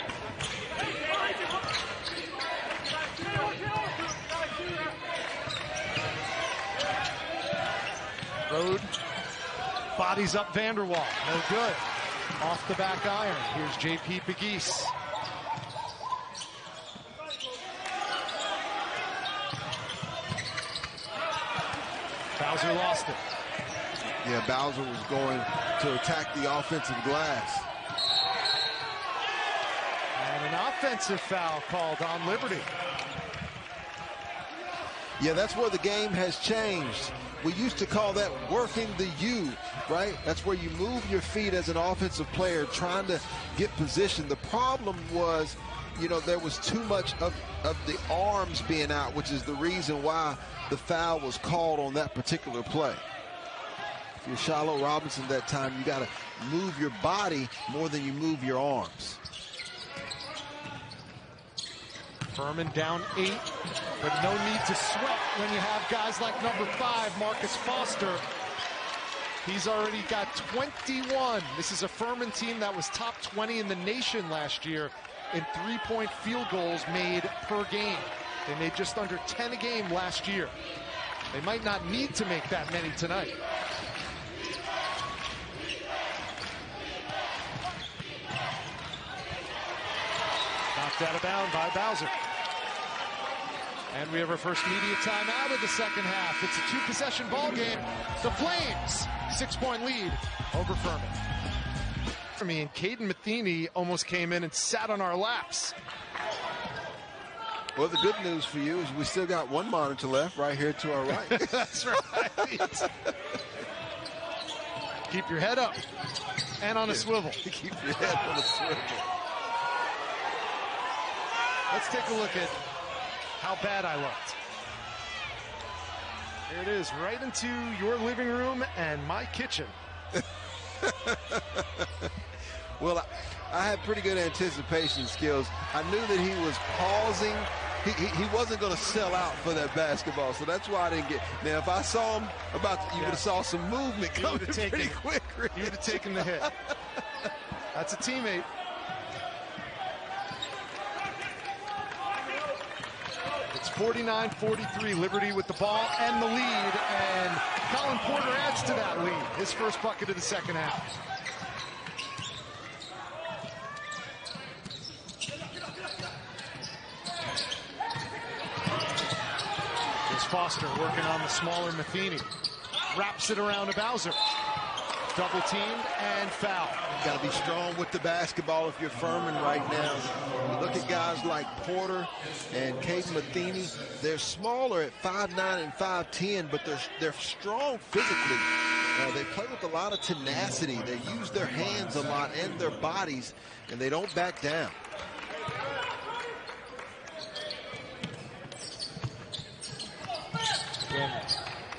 Road bodies up Vanderwall. No good. Off the back iron. Here's J.P. Pegues. Bowser lost it. Yeah, Bowser was going to attack the offensive glass. And an offensive foul called on Liberty. Yeah, that's where the game has changed. We used to call that working the U, right? That's where you move your feet as an offensive player trying to get position. The problem was, you know, there was too much of the arms being out, which is the reason why the foul was called on that particular play. If you're Shiloh Robinson that time, you got to move your body more than you move your arms. Furman down 8, but no need to sweat when you have guys like number 5, Marcus Foster. He's already got 21. This is a Furman team that was top 20 in the nation last year in 3-point field goals made per game. They made just under 10 a game last year. They might not need to make that many tonight. Knocked out of bounds by Bowser. And we have our first media timeout of the second half. It's a 2-possession ball game. The Flames, 6-point lead over Furman. For me, and Caden Matheny almost came in and sat on our laps. Well, the good news for you is we still got one monitor left right here to our right. That's right. Keep your head up and on a swivel. Keep your head on a swivel. Let's take a look at how bad I looked. Here it is, right into your living room and my kitchen. Well, I had pretty good anticipation skills. I knew that he was pausing. He wasn't going to sell out for that basketball, so that's why I didn't get. Now, if I saw him you would have saw some movement coming pretty quick. You would have taken the hit. That's a teammate. It's 49-43, Liberty with the ball and the lead, and Colin Porter adds to that lead. His first bucket of the second half. Here's Foster working on the smaller Matheny. Wraps it around to Bowser. Double teamed and foul. Got to be strong with the basketball if you're Furman right now. You look at guys like Porter and Caden Matheny. They're smaller at 5'9" and 5'10", but they're strong physically. They play with a lot of tenacity. They use their hands a lot and their bodies, and they don't back down. Again,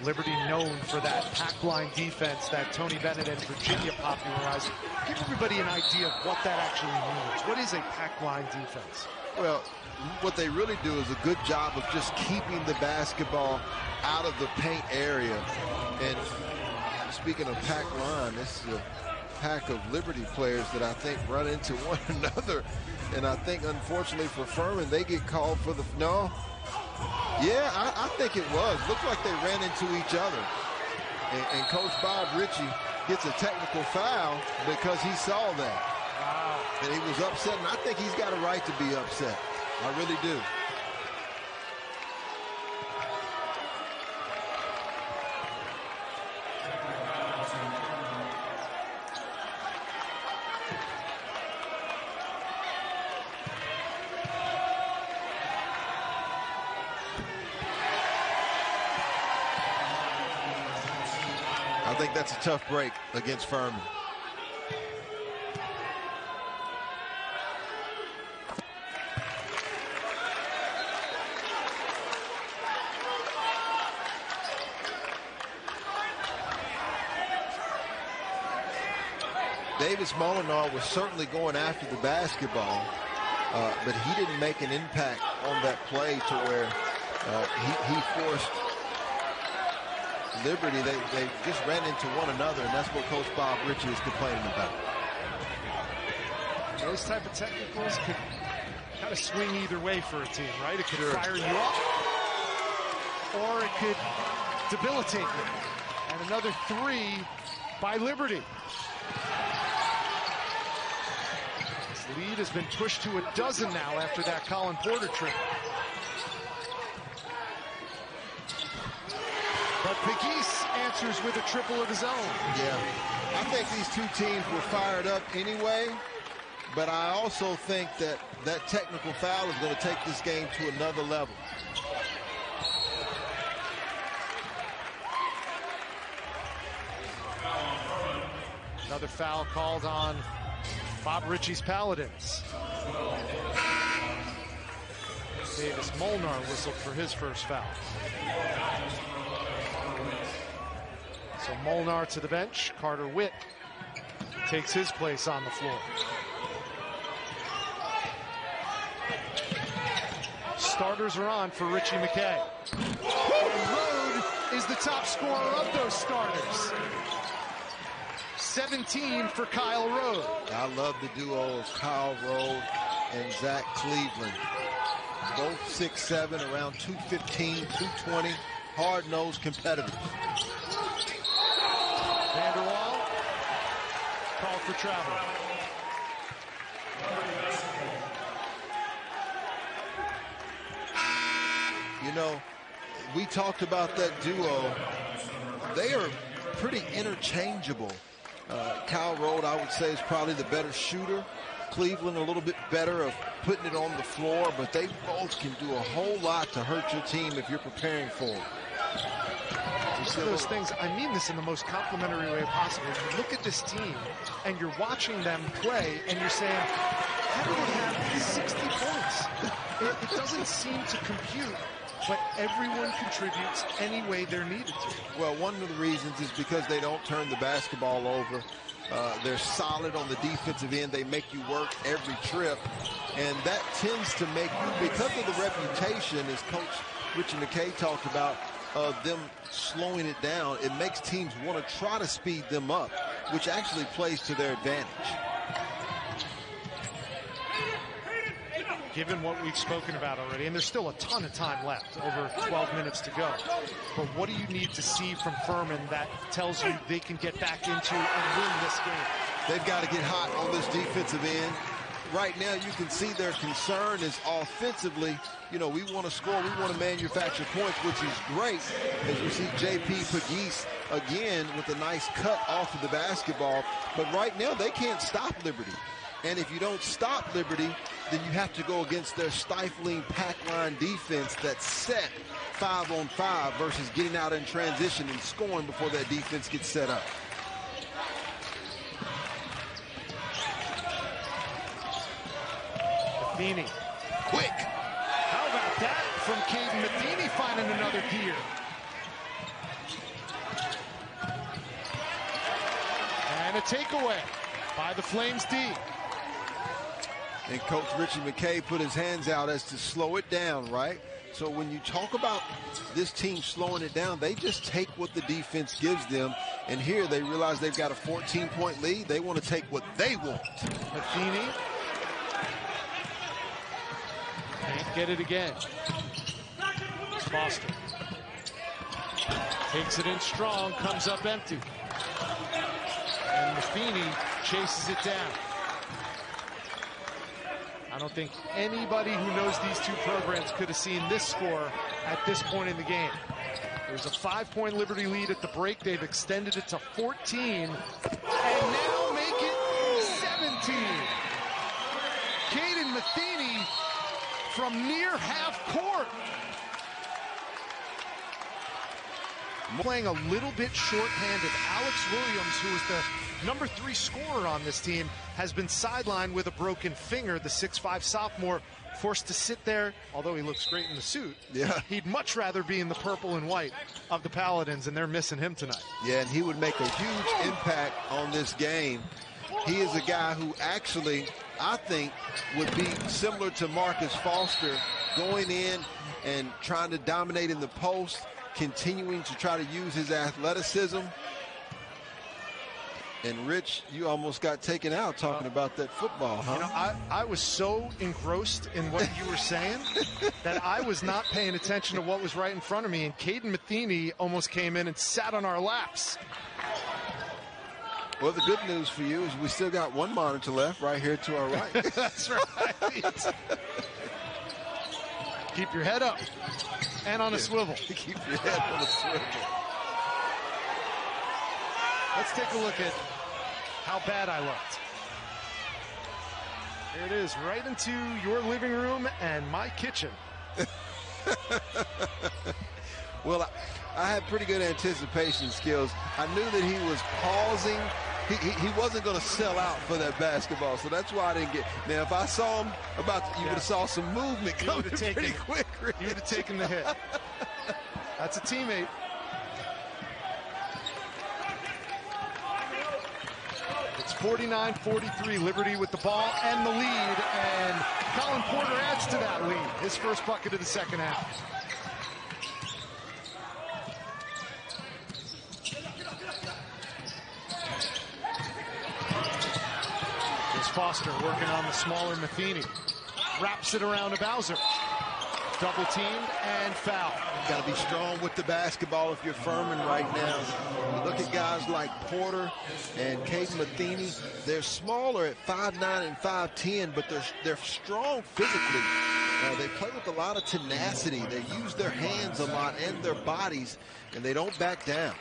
Liberty known for that pack line defense that Tony Bennett and Virginia popularized. Give everybody an idea of what that actually means. What is a pack line defense? Well, what they really do is a good job of just keeping the basketball out of the paint area. And speaking of pack line, this is a pack of Liberty players that I think run into one another. And I think, unfortunately for Furman, they get called for the, no? Yeah, I think it was. Looked like they ran into each other. And Coach Bob Ritchie gets a technical foul because he saw that. Wow. And he was upset, and I think he's got a right to be upset. I really do. I think that's a tough break against Furman. Davis Molinar was certainly going after the basketball, but he didn't make an impact on that play to where he forced Liberty. They just ran into one another, and that's what Coach Bob Ritchie is complaining about. Those type of technicals could kind of swing either way for a team, right? It could fire you up, or it could debilitate you. And another three by Liberty. This lead has been pushed to a dozen now after that Colin Porter trip. But Pegues answers with a triple of his own. Yeah, I think these two teams were fired up anyway, but I also think that that technical foul is going to take this game to another level. Another foul called on Bob Ritchie's Paladins. Davis Molnar whistled for his first foul. So Molnar to the bench. Carter Witt takes his place on the floor. Starters are on for Richie McKay. And Rode is the top scorer of those starters. 17 for Kyle Rode. I love the duo of Kyle Rode and Zach Cleveland. Both 6'7", around 215, 220, hard-nosed competitors. Vanderwall called for travel. You know, we talked about that duo. They are pretty interchangeable. Kyle Rode, I would say, is probably the better shooter. Cleveland a little bit better of putting it on the floor, but they both can do a whole lot to hurt your team if you're preparing for it. It's one of those things, I mean this in the most complimentary way possible. You look at this team and you're watching them play and you're saying, how do they have 60 points? It doesn't seem to compute, but everyone contributes any way they're needed to. Well, one of the reasons is because they don't turn the basketball over. They're solid on the defensive end. They make you work every trip. And that tends to make you, because of the reputation, as Coach Richie McKay talked about, them slowing it down, it makes teams want to try to speed them up, which actually plays to their advantage. Given what we've spoken about already, and there's still a ton of time left, over 12 minutes to go. But what do you need to see from Furman that tells you they can get back into and win this game? They've got to get hot on this defensive end. Right now, you can see their concern is offensively. You know, we want to score, we want to manufacture points, which is great. As you see J.P. Pegues again with a nice cut off of the basketball. But right now, they can't stop Liberty. And if you don't stop Liberty, then you have to go against their stifling pack line defense that's set 5-on-5 versus getting out in transition and scoring before that defense gets set up. Matheny. Quick. How about that from Caden Matheny, finding another gear. And a takeaway by the Flames D. And Coach Richie McKay put his hands out as to slow it down, right? So when you talk about this team slowing it down, they just take what the defense gives them. And here they realize they've got a 14-point lead. They want to take what they want. Matheny can't get it again. Foster takes it in strong, comes up empty. And Matheny chases it down. I don't think anybody who knows these two programs could have seen this score at this point in the game. There's a 5-point Liberty lead at the break. They've extended it to 14 and now make it 17. Caden Matheny from near half court. Playing a little bit short-handed. Alex Williams, who is the number 3 scorer on this team, has been sidelined with a broken finger. The 6'5" sophomore forced to sit there, although he looks great in the suit. Yeah. He'd much rather be in the purple and white of the Paladins, and they're missing him tonight. Yeah, and he would make a huge impact on this game. He is a guy who actually, I think, would be similar to Marcus Foster, going in and trying to dominate in the post, continuing to try to use his athleticism. And Rich, you almost got taken out talking about that football, huh? You know, I was so engrossed in what you were saying that I was not paying attention to what was right in front of me. And Caden Matheny almost came in and sat on our laps. Well, the good news for you is we still got one monitor left right here to our right. That's right. Keep your head up and on a swivel. Keep your head on a swivel. Let's take a look at how bad I looked. Here it is, right into your living room and my kitchen. Well, I had pretty good anticipation skills. I knew that he was pausing. He wasn't going to sell out for that basketball, so that's why I didn't get. Now, if I saw him you would have saw some movement coming pretty quick. You would have taken the hit. That's a teammate. It's 49-43, Liberty with the ball and the lead, and Colin Porter adds to that lead. His first bucket of the second half. Here's Foster working on the smaller Matheny. Wraps it around to Bowser. Double teamed and foul. Got to be strong with the basketball if you're Furman right now. You look at guys like Porter and Caden Matheny. They're smaller at 5'9" and 5'10", but they're strong physically. They play with a lot of tenacity. They use their hands a lot and their bodies, and they don't back down.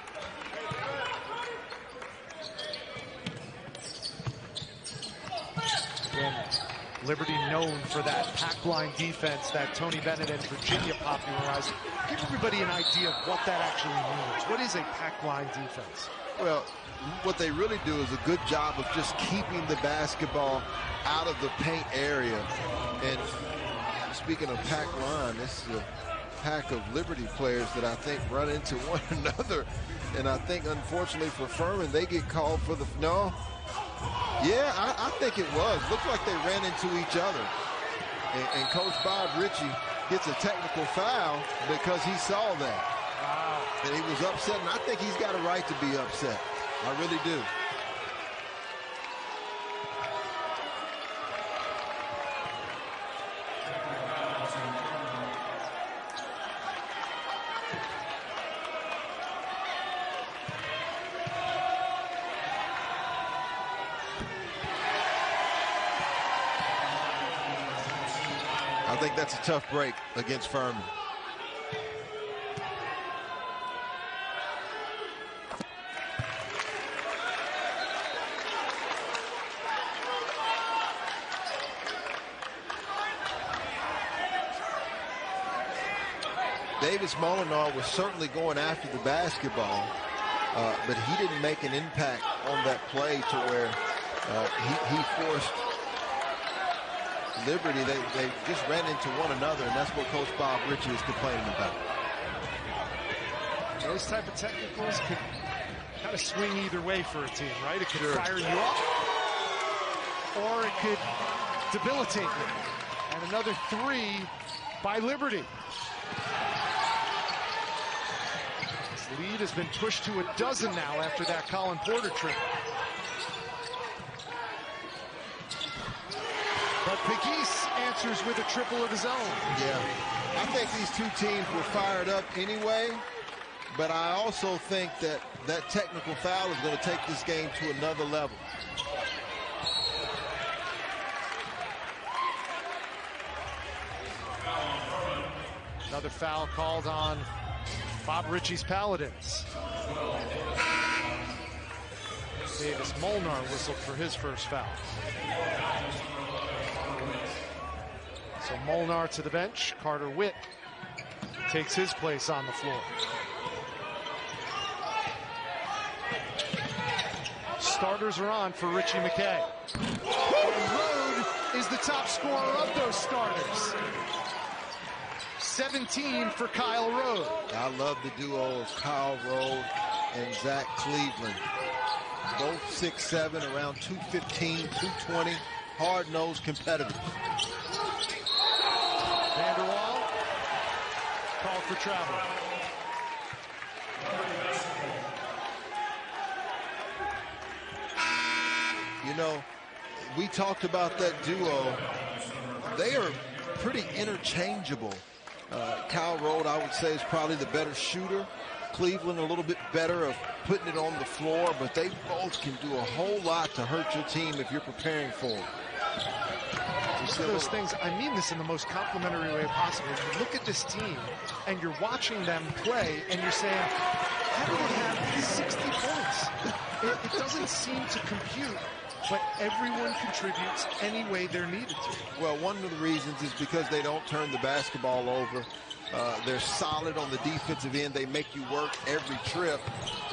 Again, Liberty known for that pack line defense that Tony Bennett and Virginia popularized. Give everybody an idea of what that actually means. What is a pack line defense? Well, what they really do is a good job of just keeping the basketball out of the paint area. And speaking of pack line, this is a pack of Liberty players that I think run into one another. And I think, unfortunately for Furman, they get called for the... No. Yeah, I think it was. Looked like they ran into each other. And Coach Bob Ritchie gets a technical foul because he saw that. Wow. And he was upset, and I think he's got a right to be upset. I really do. I think that's a tough break against Furman. Davis Molinar was certainly going after the basketball, but he didn't make an impact on that play to where he forced Liberty. They just ran into one another, and that's what Coach Bob Ritchie is complaining about. Those type of technicals could kind of swing either way for a team, right? It could fire you up, or it could debilitating. And another 3 by Liberty. This lead has been pushed to 12 now after that Colin Porter trip. But Pegues answers with a triple of his own. Yeah, I think these two teams were fired up anyway, but I also think that that technical foul is going to take this game to another level. Another foul called on Bob Ritchie's Paladins. Davis Molnar whistled for his first foul. So Molnar to the bench. Carter Witt takes his place on the floor. Starters are on for Richie McKay. And Rode is the top scorer of those starters. 17 for Kyle Rode. I love the duo of Kyle Rode and Zach Cleveland. Both 6'7", around 215, 220, hard-nosed competitors. Vanderwall called for travel. You know, we talked about that duo. They are pretty interchangeable. Kyle Rode, I would say, is probably the better shooter. Cleveland a little bit better of putting it on the floor, but they both can do a whole lot to hurt your team if you're preparing for them. It's one of those things, I mean this in the most complimentary way possible. You look at this team, and you're watching them play, and you're saying, how do they have 60 points? It doesn't seem to compute, but everyone contributes any way they're needed to. Well, one of the reasons is because they don't turn the basketball over. They're solid on the defensive end. They make you work every trip,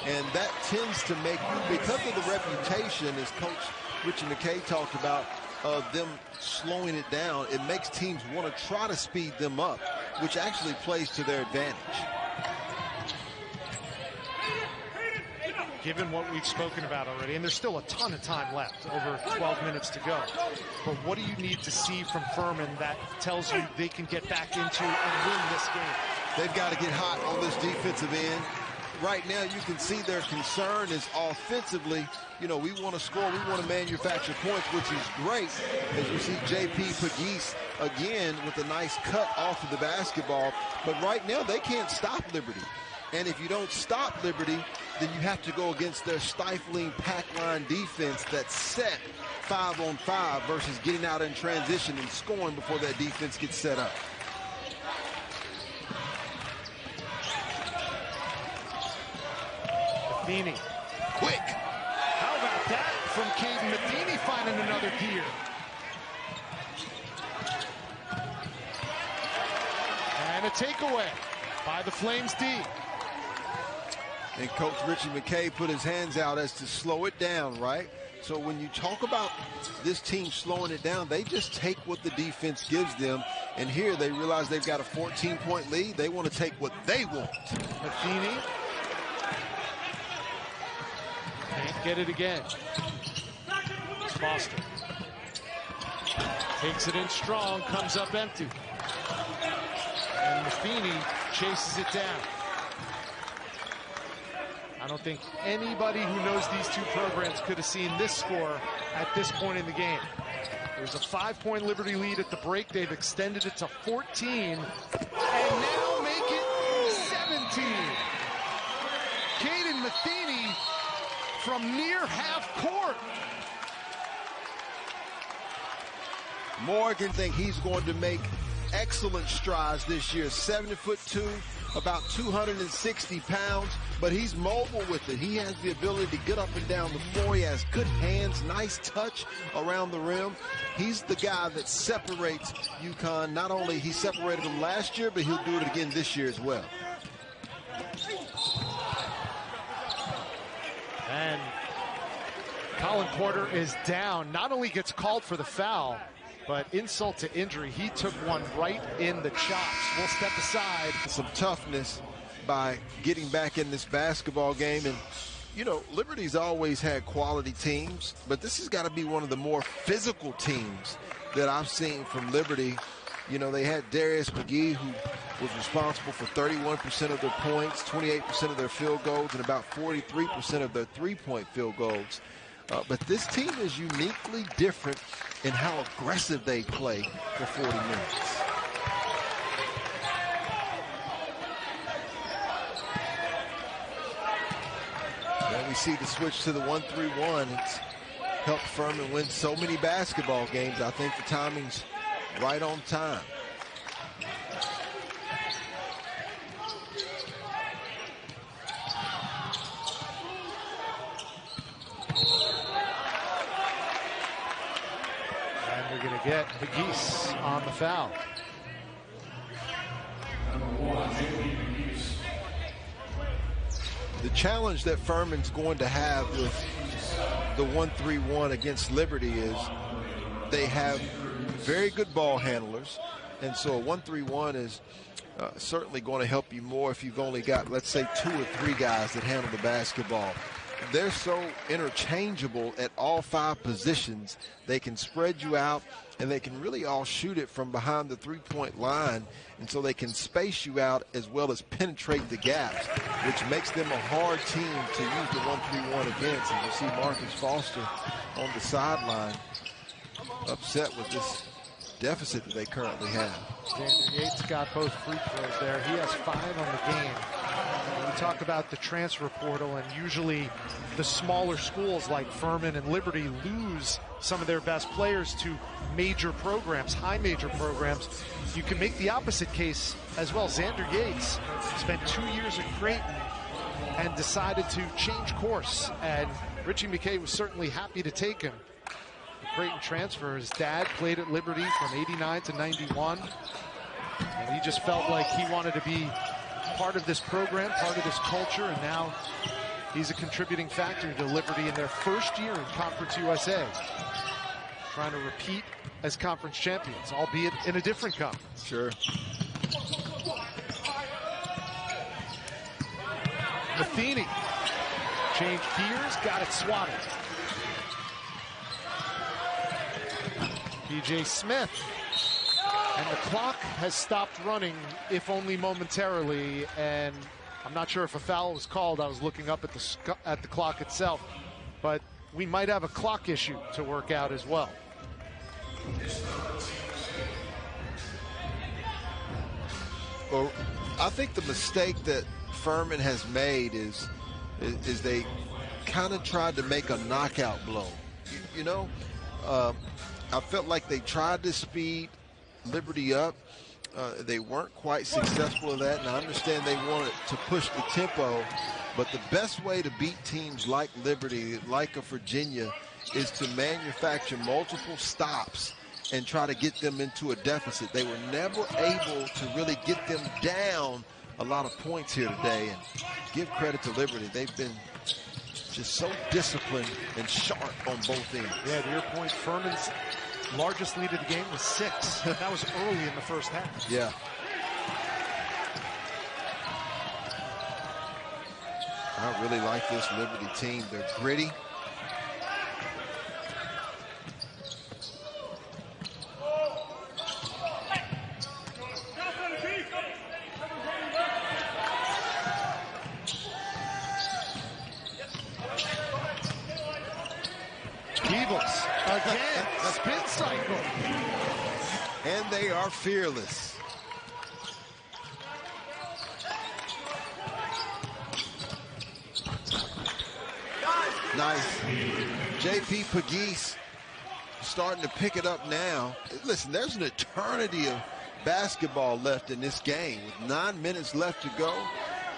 and that tends to make you, because of the reputation, as Coach Richie McKay talked about, them slowing it down, it makes teams want to try to speed them up, which actually plays to their advantage. Given what we've spoken about already, and there's still a ton of time left, over 12 minutes to go, but what do you need to see from Furman that tells you they can get back into and win this game? They've got to get hot on this defensive end. Right now, you can see their concern is offensively. You know, we want to score, we want to manufacture points, which is great. As you see J.P. Pegues again with a nice cut off of the basketball. But right now, they can't stop Liberty. And if you don't stop Liberty, then you have to go against their stifling pack line defense that's set 5-on-5 versus getting out in transition and scoring before that defense gets set up. Matheny. Quick. How about that from Caden Matheny, finding another gear. And a takeaway by the Flames D. And Coach Richie McKay put his hands out as to slow it down, right? So when you talk about this team slowing it down, they just take what the defense gives them. And here they realize they've got a 14-point lead. They want to take what they want. Matheny. Can't get it again. Foster. Takes it in strong, comes up empty. And Matheny chases it down. I don't think anybody who knows these two programs could have seen this score at this point in the game. There's a 5-point Liberty lead at the break. They've extended it to 14. And now make it 17. Caden Matheny from near half court. Morgan think he's going to make excellent strides this year. 7'2", about 260 pounds, but he's mobile with it. He has the ability to get up and down the floor. He has good hands, nice touch around the rim. He's the guy that separates UConn. Not only he separated them last year, but he'll do it again this year as well. And Colin Porter is down. Not only gets called for the foul, but insult to injury, he took one right in the chops. We'll step aside. Some toughness by getting back in this basketball game. And, you know, Liberty's always had quality teams, but this has got to be one of the more physical teams that I've seen from Liberty. You know, they had Darius McGee, who was responsible for 31% of their points, 28% of their field goals, and about 43% of their three-point field goals. But this team is uniquely different in how aggressive they play for 40 minutes. And we see the switch to the 1-3-1. It's helped Furman win so many basketball games. I think the timing's right on time. And we're going to get Pegues on the foul. The challenge that Furman's going to have with the 1-3-1 against Liberty is they have very good ball handlers, and so a 1-3-1 is certainly going to help you more if you've only got, let's say, 2 or 3 guys that handle the basketball. They're so interchangeable at all 5 positions. They can spread you out, and they can really all shoot it from behind the three-point line, and so they can space you out as well as penetrate the gaps, which makes them a hard team to use the 1-3-1 against. And you see Marcus Foster on the sideline upset with this deficit that they currently have. Xander Yates got both free throws there. He has 5 on the game. We talk about the transfer portal, and usually the smaller schools like Furman and Liberty lose some of their best players to major programs, high major programs. You can make the opposite case as well. Xander Yates spent 2 years at Creighton and decided to change course, and Richie McKay was certainly happy to take him. The Creighton transfer, his dad played at Liberty from 89 to 91, and he just felt like he wanted to be part of this program, part of this culture, and now he's a contributing factor to Liberty in their first year in Conference USA, trying to repeat as conference champions, albeit in a different conference. Sure. Matheny changed gears, got it swatted. P.J. Smith. And the clock has stopped running, if only momentarily, and I'm not sure if a foul was called. I was looking up at the clock itself, but we might have a clock issue to work out as well. Well, I think the mistake that Furman has made is they kind of tried to make a knockout blow. You know, I felt like they tried to speed Liberty up. They weren't quite successful at that, and I understand they wanted to push the tempo, but the best way to beat teams like Liberty, like a Virginia, is to manufacture multiple stops and try to get them into a deficit. They were never able to really get them down a lot of points here today, and give credit to Liberty. They've been just so disciplined and sharp on both ends. Yeah, to your point, Furman's largest lead of the game was 6. That was early in the first half. Yeah. I really like this Liberty team. They're gritty. Again, spin cycle. And they are fearless. Nice. J.P. Pegues starting to pick it up now. Listen, there's an eternity of basketball left in this game. With 9 minutes left to go,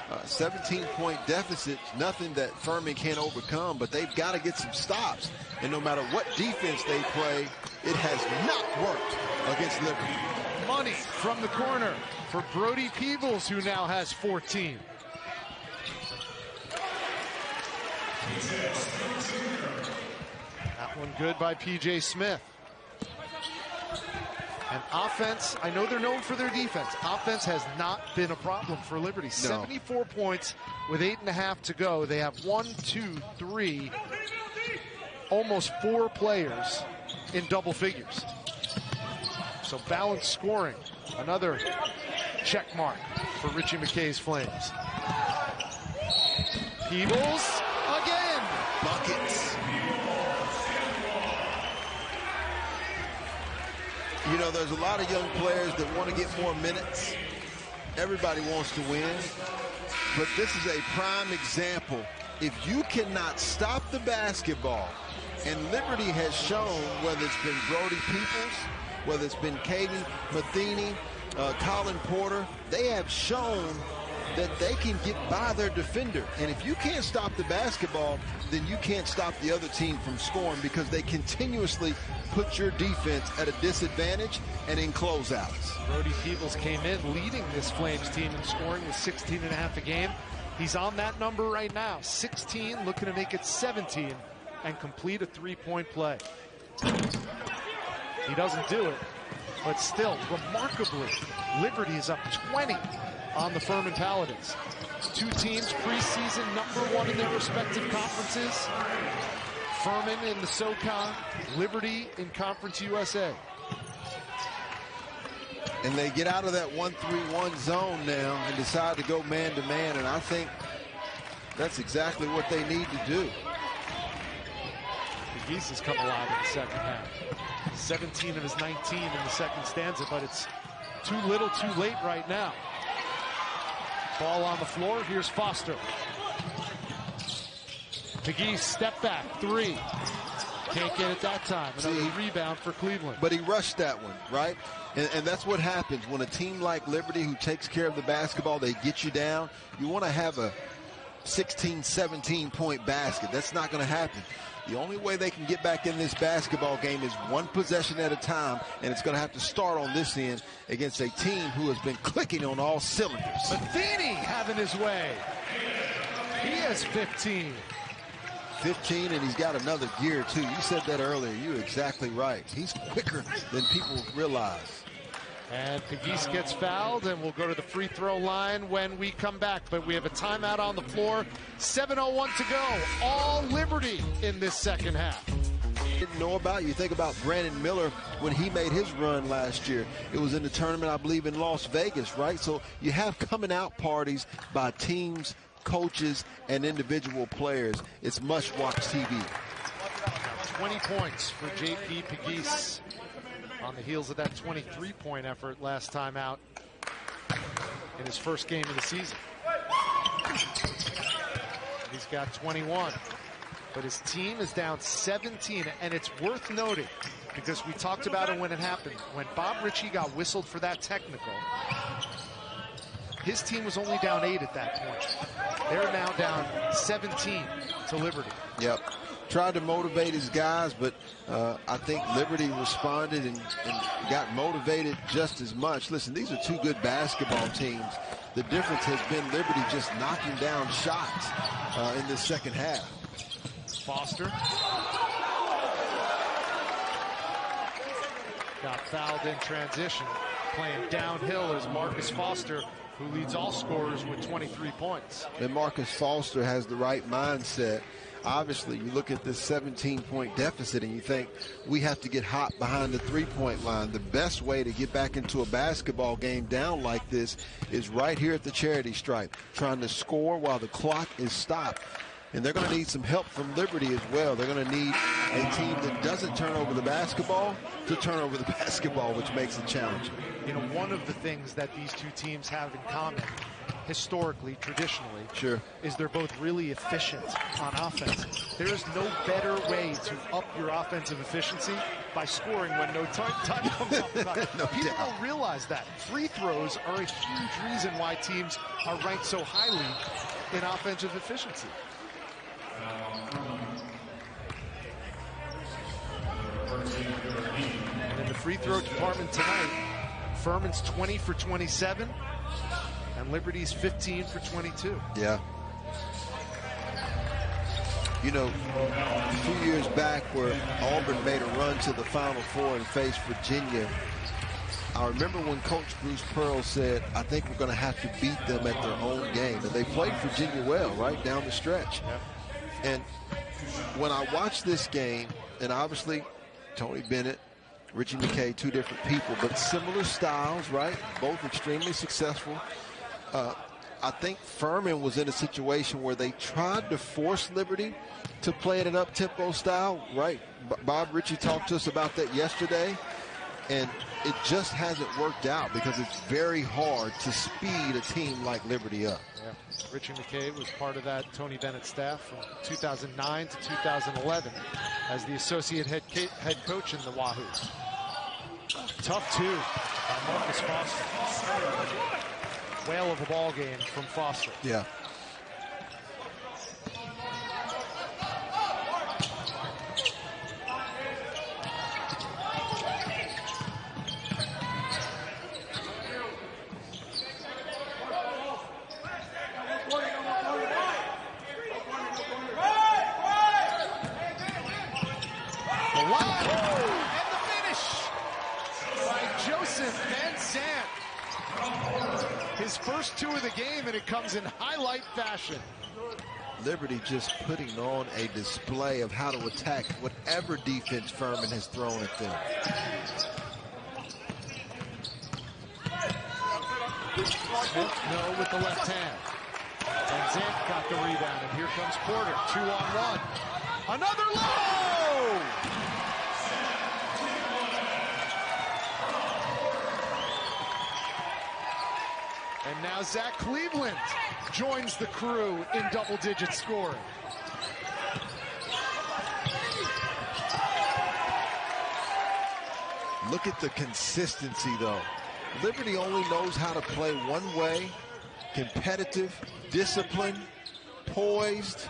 17-point deficit, nothing that Furman can't overcome, but they've got to get some stops. And no matter what defense they play, it has not worked against Liberty. Money from the corner for Brody Peebles, who now has 14. That one good by P.J. Smith. And offense, I know they're known for their defense. Offense has not been a problem for Liberty. No. 74 points with 8.5 to go. They have 1, 2, 3, almost 4 players in double figures. So balanced scoring, another check mark for Richie McKay's Flames. Peebles again. Buckets. You know, there's a lot of young players that want to get more minutes. Everybody wants to win. But this is a prime example. If you cannot stop the basketball, and Liberty has shown, whether it's been Brody Peoples, whether it's been Caden Matheny, Colin Porter, they have shown that they can get by their defender. And if you can't stop the basketball, then you can't stop the other team from scoring, because they continuously put your defense at a disadvantage and in closeouts. Brody Peoples came in leading this Flames team in scoring with 16.5 a game. He's on that number right now, 16, looking to make it 17 and complete a three-point play. He doesn't do it, but still, remarkably, Liberty is up 20 on the Furman Paladins. Two teams preseason #1 in their respective conferences. Furman in the SoCon, Liberty in Conference USA. And they get out of that 1-3-1 zone now and decide to go man-to-man, and I think that's exactly what they need to do. The Geese has come alive in the second half. 17 of his 19 in the second stanza, but it's too little too late right now. Ball on the floor. Here's Foster. McGee step back, 3. Can't get it that time. Another rebound for Cleveland. But he rushed that one, right? And that's what happens when a team like Liberty, who takes care of the basketball, they get you down. You want to have a 16, 17-point basket. That's not going to happen. The only way they can get back in this basketball game is one possession at a time, and it's going to have to start on this end against a team who has been clicking on all cylinders. Matheny having his way. He has 15. 15, and he's got another gear, too. You said that earlier. You're exactly right. He's quicker than people realize. And Pegues gets fouled, and we'll go to the free throw line when we come back. But we have a timeout on the floor. 7:01 to go. All Liberty in this second half. Didn't know about. You think about Brandon Miller when he made his run last year. It was in the tournament, I believe, in Las Vegas, right? So you have coming out parties by teams, coaches, and individual players. It's must-watch TV. 20 points for J.P. Pegues on the heels of that 23-point effort last time out in his first game of the season. He's got 21, but his team is down 17, and it's worth noting because we talked about it when it happened. When Bob Ritchie got whistled for that technical, his team was only down 8 at that point. They're now down 17 to Liberty. Yep. Tried to motivate his guys, but I think Liberty responded and got motivated just as much. Listen, these are two good basketball teams. The difference has been Liberty just knocking down shots in this second half. Foster got fouled in transition. Playing downhill is Marcus Foster, who leads all scorers with 23 points. And Marcus Foster has the right mindset. Obviously, you look at this 17-point deficit and you think we have to get hot behind the three-point line. The best way to get back into a basketball game down like this is right here at the charity stripe, trying to score while the clock is stopped. And they're going to need some help from Liberty as well. They're going to need a team that doesn't turn over the basketball to turn over the basketball, which makes it challenging. You know, one of the things that these two teams have in common, historically, traditionally, is they're both really efficient on offense. There is no better way to up your offensive efficiency by scoring when no time comes off the clock. No People doubt. don't realize that. Free throws are a huge reason why teams are ranked so highly in offensive efficiency. And in the free throw department tonight, Furman's 20 for 27, and Liberty's 15 for 22. Yeah. You know, a few years back where Auburn made a run to the Final Four and faced Virginia, I remember when Coach Bruce Pearl said, I think we're going to have to beat them at their own game. And they played Virginia well, right, down the stretch. Yep. And when I watched this game, and obviously Tony Bennett, Richie McKay, two different people, but similar styles, right? Both extremely successful. I think Furman was in a situation where they tried to force Liberty to play at an up-tempo style, right? Bob Ritchie talked to us about that yesterday, and it just hasn't worked out because it's very hard to speed a team like Liberty up. Yeah. Richie McKay was part of that Tony Bennett staff from 2009 to 2011 as the associate head coach in the Wahoos. Tough two by Marcus Foster. Whale of a ball game from Foster. Yeah. His first two of the game, and it comes in highlight fashion. Liberty just putting on a display of how to attack whatever defense Furman has thrown at them. Smith, no, with the left hand. And Zant got the rebound, and here comes Porter, 2-on-1. Another low! And now Zach Cleveland joins the crew in double-digit scoring. Look at the consistency, though. Liberty only knows how to play one way: competitive, disciplined, poised,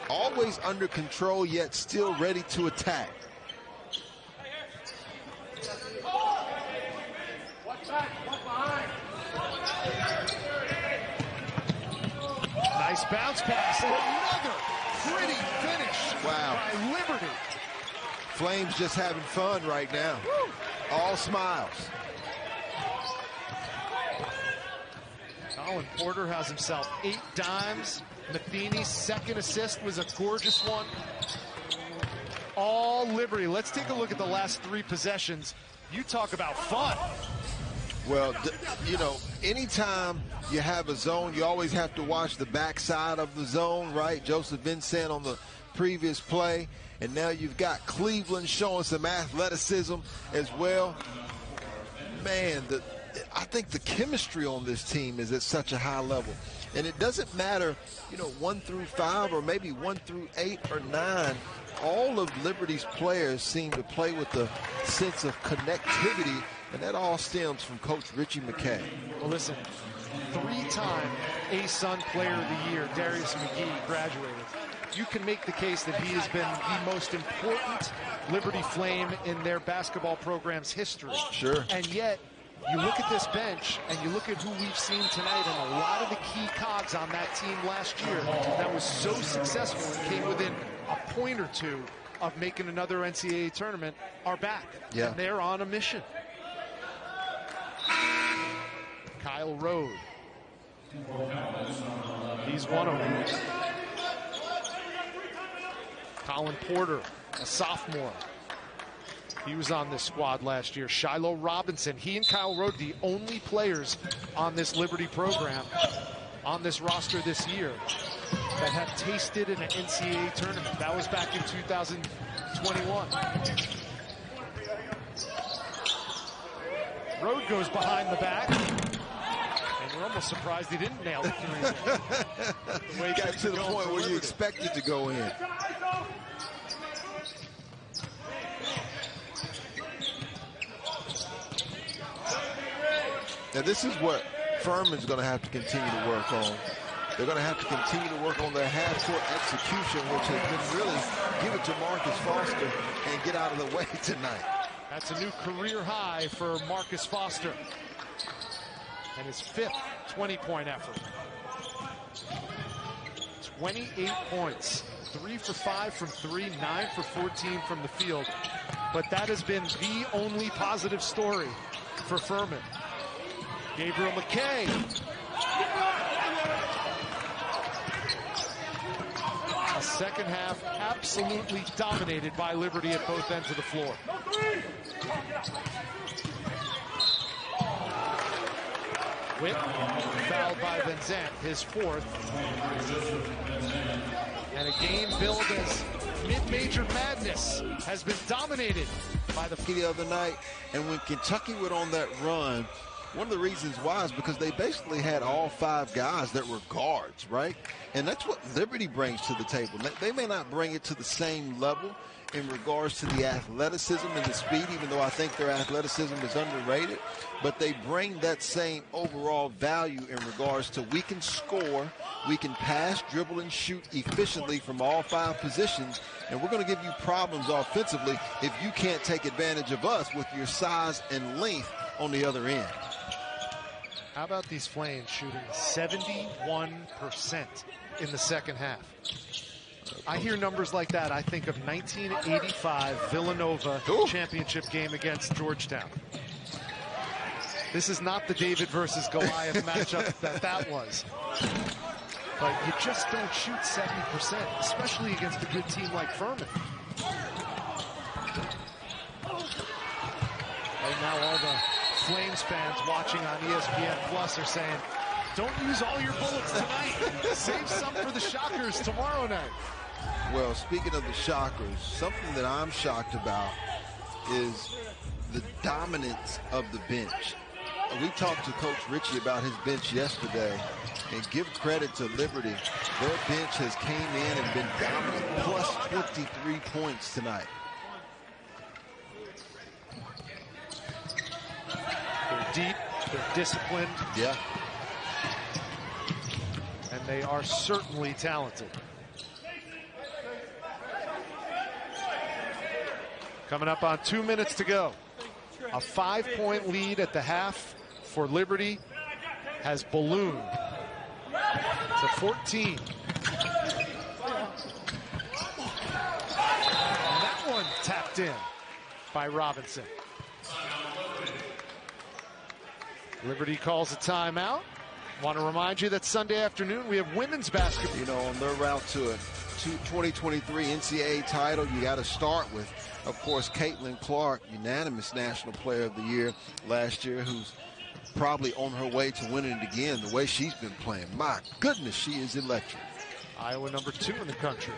always under control, yet still ready to attack. Nice bounce pass. Another pretty finish by Liberty. Flames just having fun right now. Woo. All smiles. Colin Porter has himself 8 dimes. Matheny's second assist was a gorgeous one. All Liberty. Let's take a look at the last 3 possessions. You talk about fun. Well, you know, anytime you have a zone, you always have to watch the backside of the zone, right? Joseph Vincent on the previous play. And now you've got Cleveland showing some athleticism as well. Man, I think the chemistry on this team is at such a high level. And it doesn't matter, you know, 1 through 5 or maybe 1 through 8 or 9. All of Liberty's players seem to play with a sense of connectivity, and that all stems from Coach Richie McKay. Well, listen, 3-time ASUN Player of the Year, Darius McGee, graduated. You can make the case that he has been the most important Liberty Flame in their basketball program's history. Sure. And yet, you look at this bench, and you look at who we've seen tonight, and a lot of the key cogs on that team last year that was so successful and came within a point or two of making another NCAA tournament are back. Yeah. And they're on a mission. Kyle Rode. He's one of them. Colin Porter, a sophomore. He was on this squad last year. Shiloh Robinson, he and Kyle Rode, the only players on this Liberty program, on this roster this year, that have tasted an NCAA tournament. That was back in 2021. Rode goes behind the back. And you're almost surprised he didn't nail the three. Got to the point where you expect it to go in. Now this is what Furman's going to have to continue to work on. They're going to have to continue to work on their half-court execution, which has been really give it to Marcus Foster and get out of the way tonight. That's a new career high for Marcus Foster. And his 5th 20-point effort. 28 points. 3 for 5 from 3, 9 for 14 from the field. But that has been the only positive story for Furman. Gabriel McKay. A Second half absolutely dominated by Liberty at both ends of the floor. Witt fouled by Van Zandt, his fourth. And a game billed as mid-major madness has been dominated by the other night. And when Kentucky went on that run, one of the reasons why is because they basically had all 5 guys that were guards, right? And that's what Liberty brings to the table. They may not bring it to the same level in regards to the athleticism and the speed, even though I think their athleticism is underrated, but they bring that same overall value in regards to we can score, we can pass, dribble, and shoot efficiently from all 5 positions, and we're going to give you problems offensively if you can't take advantage of us with your size and length on the other end. How about these Flames shooting 71% in the second half? I hear numbers like that. I think of 1985 Villanova championship game against Georgetown. This is not the David versus Goliath matchup that was. But you just don't shoot 70%, especially against a good team like Furman. Right now, all the Flames fans watching on ESPN Plus are saying, don't use all your bullets tonight. Save some for the Shockers tomorrow night. Well, speaking of the Shockers, something that I'm shocked about is the dominance of the bench. We talked to Coach Ritchie about his bench yesterday, and give credit to Liberty. Their bench has came in and been dominant, plus 23 points tonight. They're deep, they're disciplined. Yeah. And they are certainly talented. Coming up on 2 minutes to go. A 5-point lead at the half for Liberty has ballooned to 14. And that one tapped in by Robinson. Liberty calls a timeout. Want to remind you that Sunday afternoon we have women's basketball. You know, on their route to a 2023 NCAA title, you got to start with, of course, Caitlin Clark, unanimous National Player of the Year last year, who's probably on her way to winning it again the way she's been playing. My goodness, she is electric. Iowa number 2 in the country.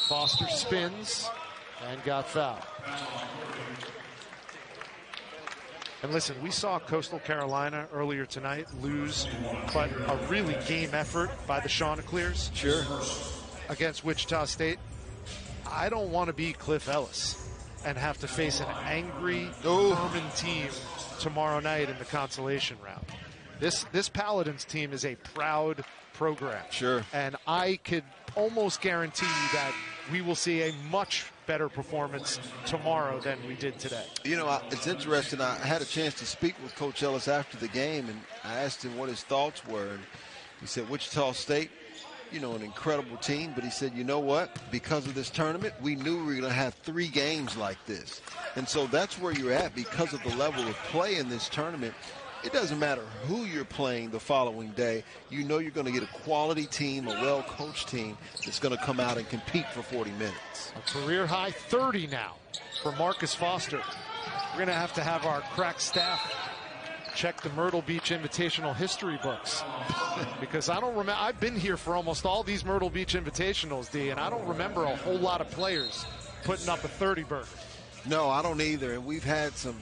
Foster spins and got fouled. And listen, we saw Coastal Carolina earlier tonight lose, but a really game effort by the Chanticleers. Sure. Against Wichita State. I don't want to be Cliff Ellis and have to face an angry Furman team tomorrow night in the consolation round. This Paladins team is a proud program. Sure. And I could almost guarantee you that we will see a much better performance tomorrow than we did today. You know, it's interesting. I had a chance to speak with Coach Ellis after the game, and I asked him what his thoughts were. And he said, Wichita State, you know, an incredible team. But he said, you know what? Because of this tournament, we knew we were going to have 3 games like this. And so that's where you're at because of the level of play in this tournament. It doesn't matter who you're playing the following day. You know you're going to get a quality team, a well-coached team that's going to come out and compete for 40 minutes. A career-high 30 now for Marcus Foster. We're going to have our crack staff check the Myrtle Beach Invitational history books because I don't remember. I've been here for almost all these Myrtle Beach Invitationals, D, and I don't remember a whole lot of players putting up a 30-burger. No, I don't either, and we've had some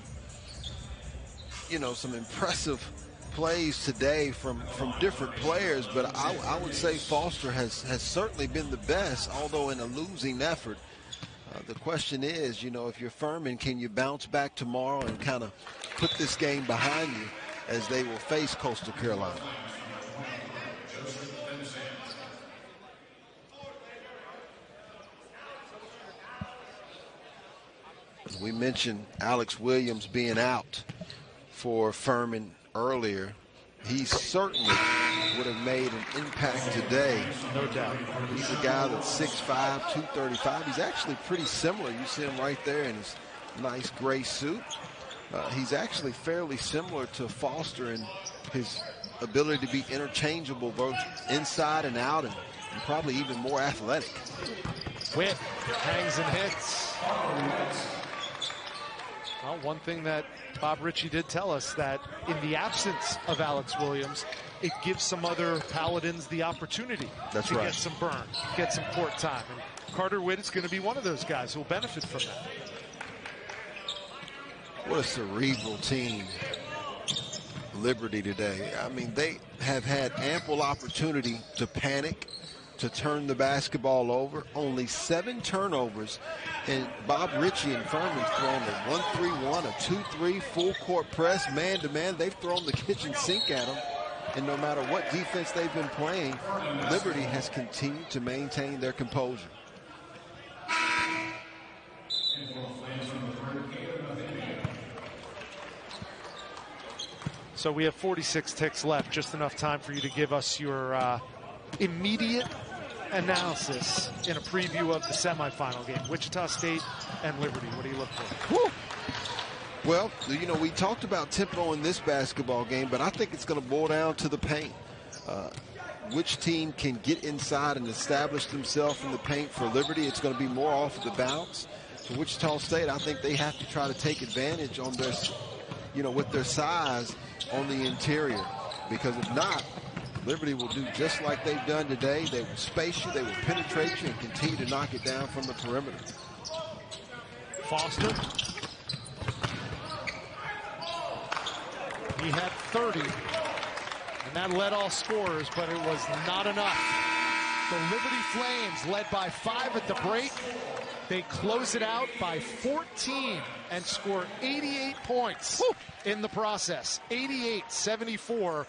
impressive plays today from different players, but I would say Foster has certainly been the best, although in a losing effort. The question is, if you're Furman, can you bounce back tomorrow and kind of put this game behind you as they will face Coastal Carolina? We mentioned Alex Williams being out for Furman earlier. He certainly would have made an impact today. No doubt. He's a guy that's 6'5", 235. He's actually pretty similar. You see him right there in his nice gray suit. He's actually fairly similar to Foster in his ability to be interchangeable both inside and out, and and probably even more athletic. Witt hangs and hits. Well, one thing that Bob Ritchie did tell us, that in the absence of Alex Williams, it gives some other Paladins the opportunity to get some burn, get some court time. And Carter Witt is going to be one of those guys who will benefit from that. What a cerebral team, Liberty, today. I mean, they have had ample opportunity to panic, to turn the basketball over. Only 7 turnovers, and Bob Ritchie and Furman's thrown a 1-3-1, a 2-3, full court press, man-to-man. They've thrown the kitchen sink at them, and no matter what defense they've been playing, Liberty has continued to maintain their composure. So we have 46 ticks left, just enough time for you to give us your immediate analysis in a preview of the semifinal game. Wichita State and Liberty. What do you look for? Whew. Well, you know, we talked about tempo in this basketball game, but I think it's going to boil down to the paint. Which team can get inside and establish themselves in the paint? For Liberty, it's going to be more off of the bounce. For Wichita State, I think they have to try to take advantage on their, with their size on the interior, because if not, Liberty will do just like they've done today. They will space you, they will penetrate you, and continue to knock it down from the perimeter. Foster. He had 30, and that led all scorers, but it was not enough. The Liberty Flames, led by 5 at the break, they close it out by 14 and score 88 points in the process. 88-74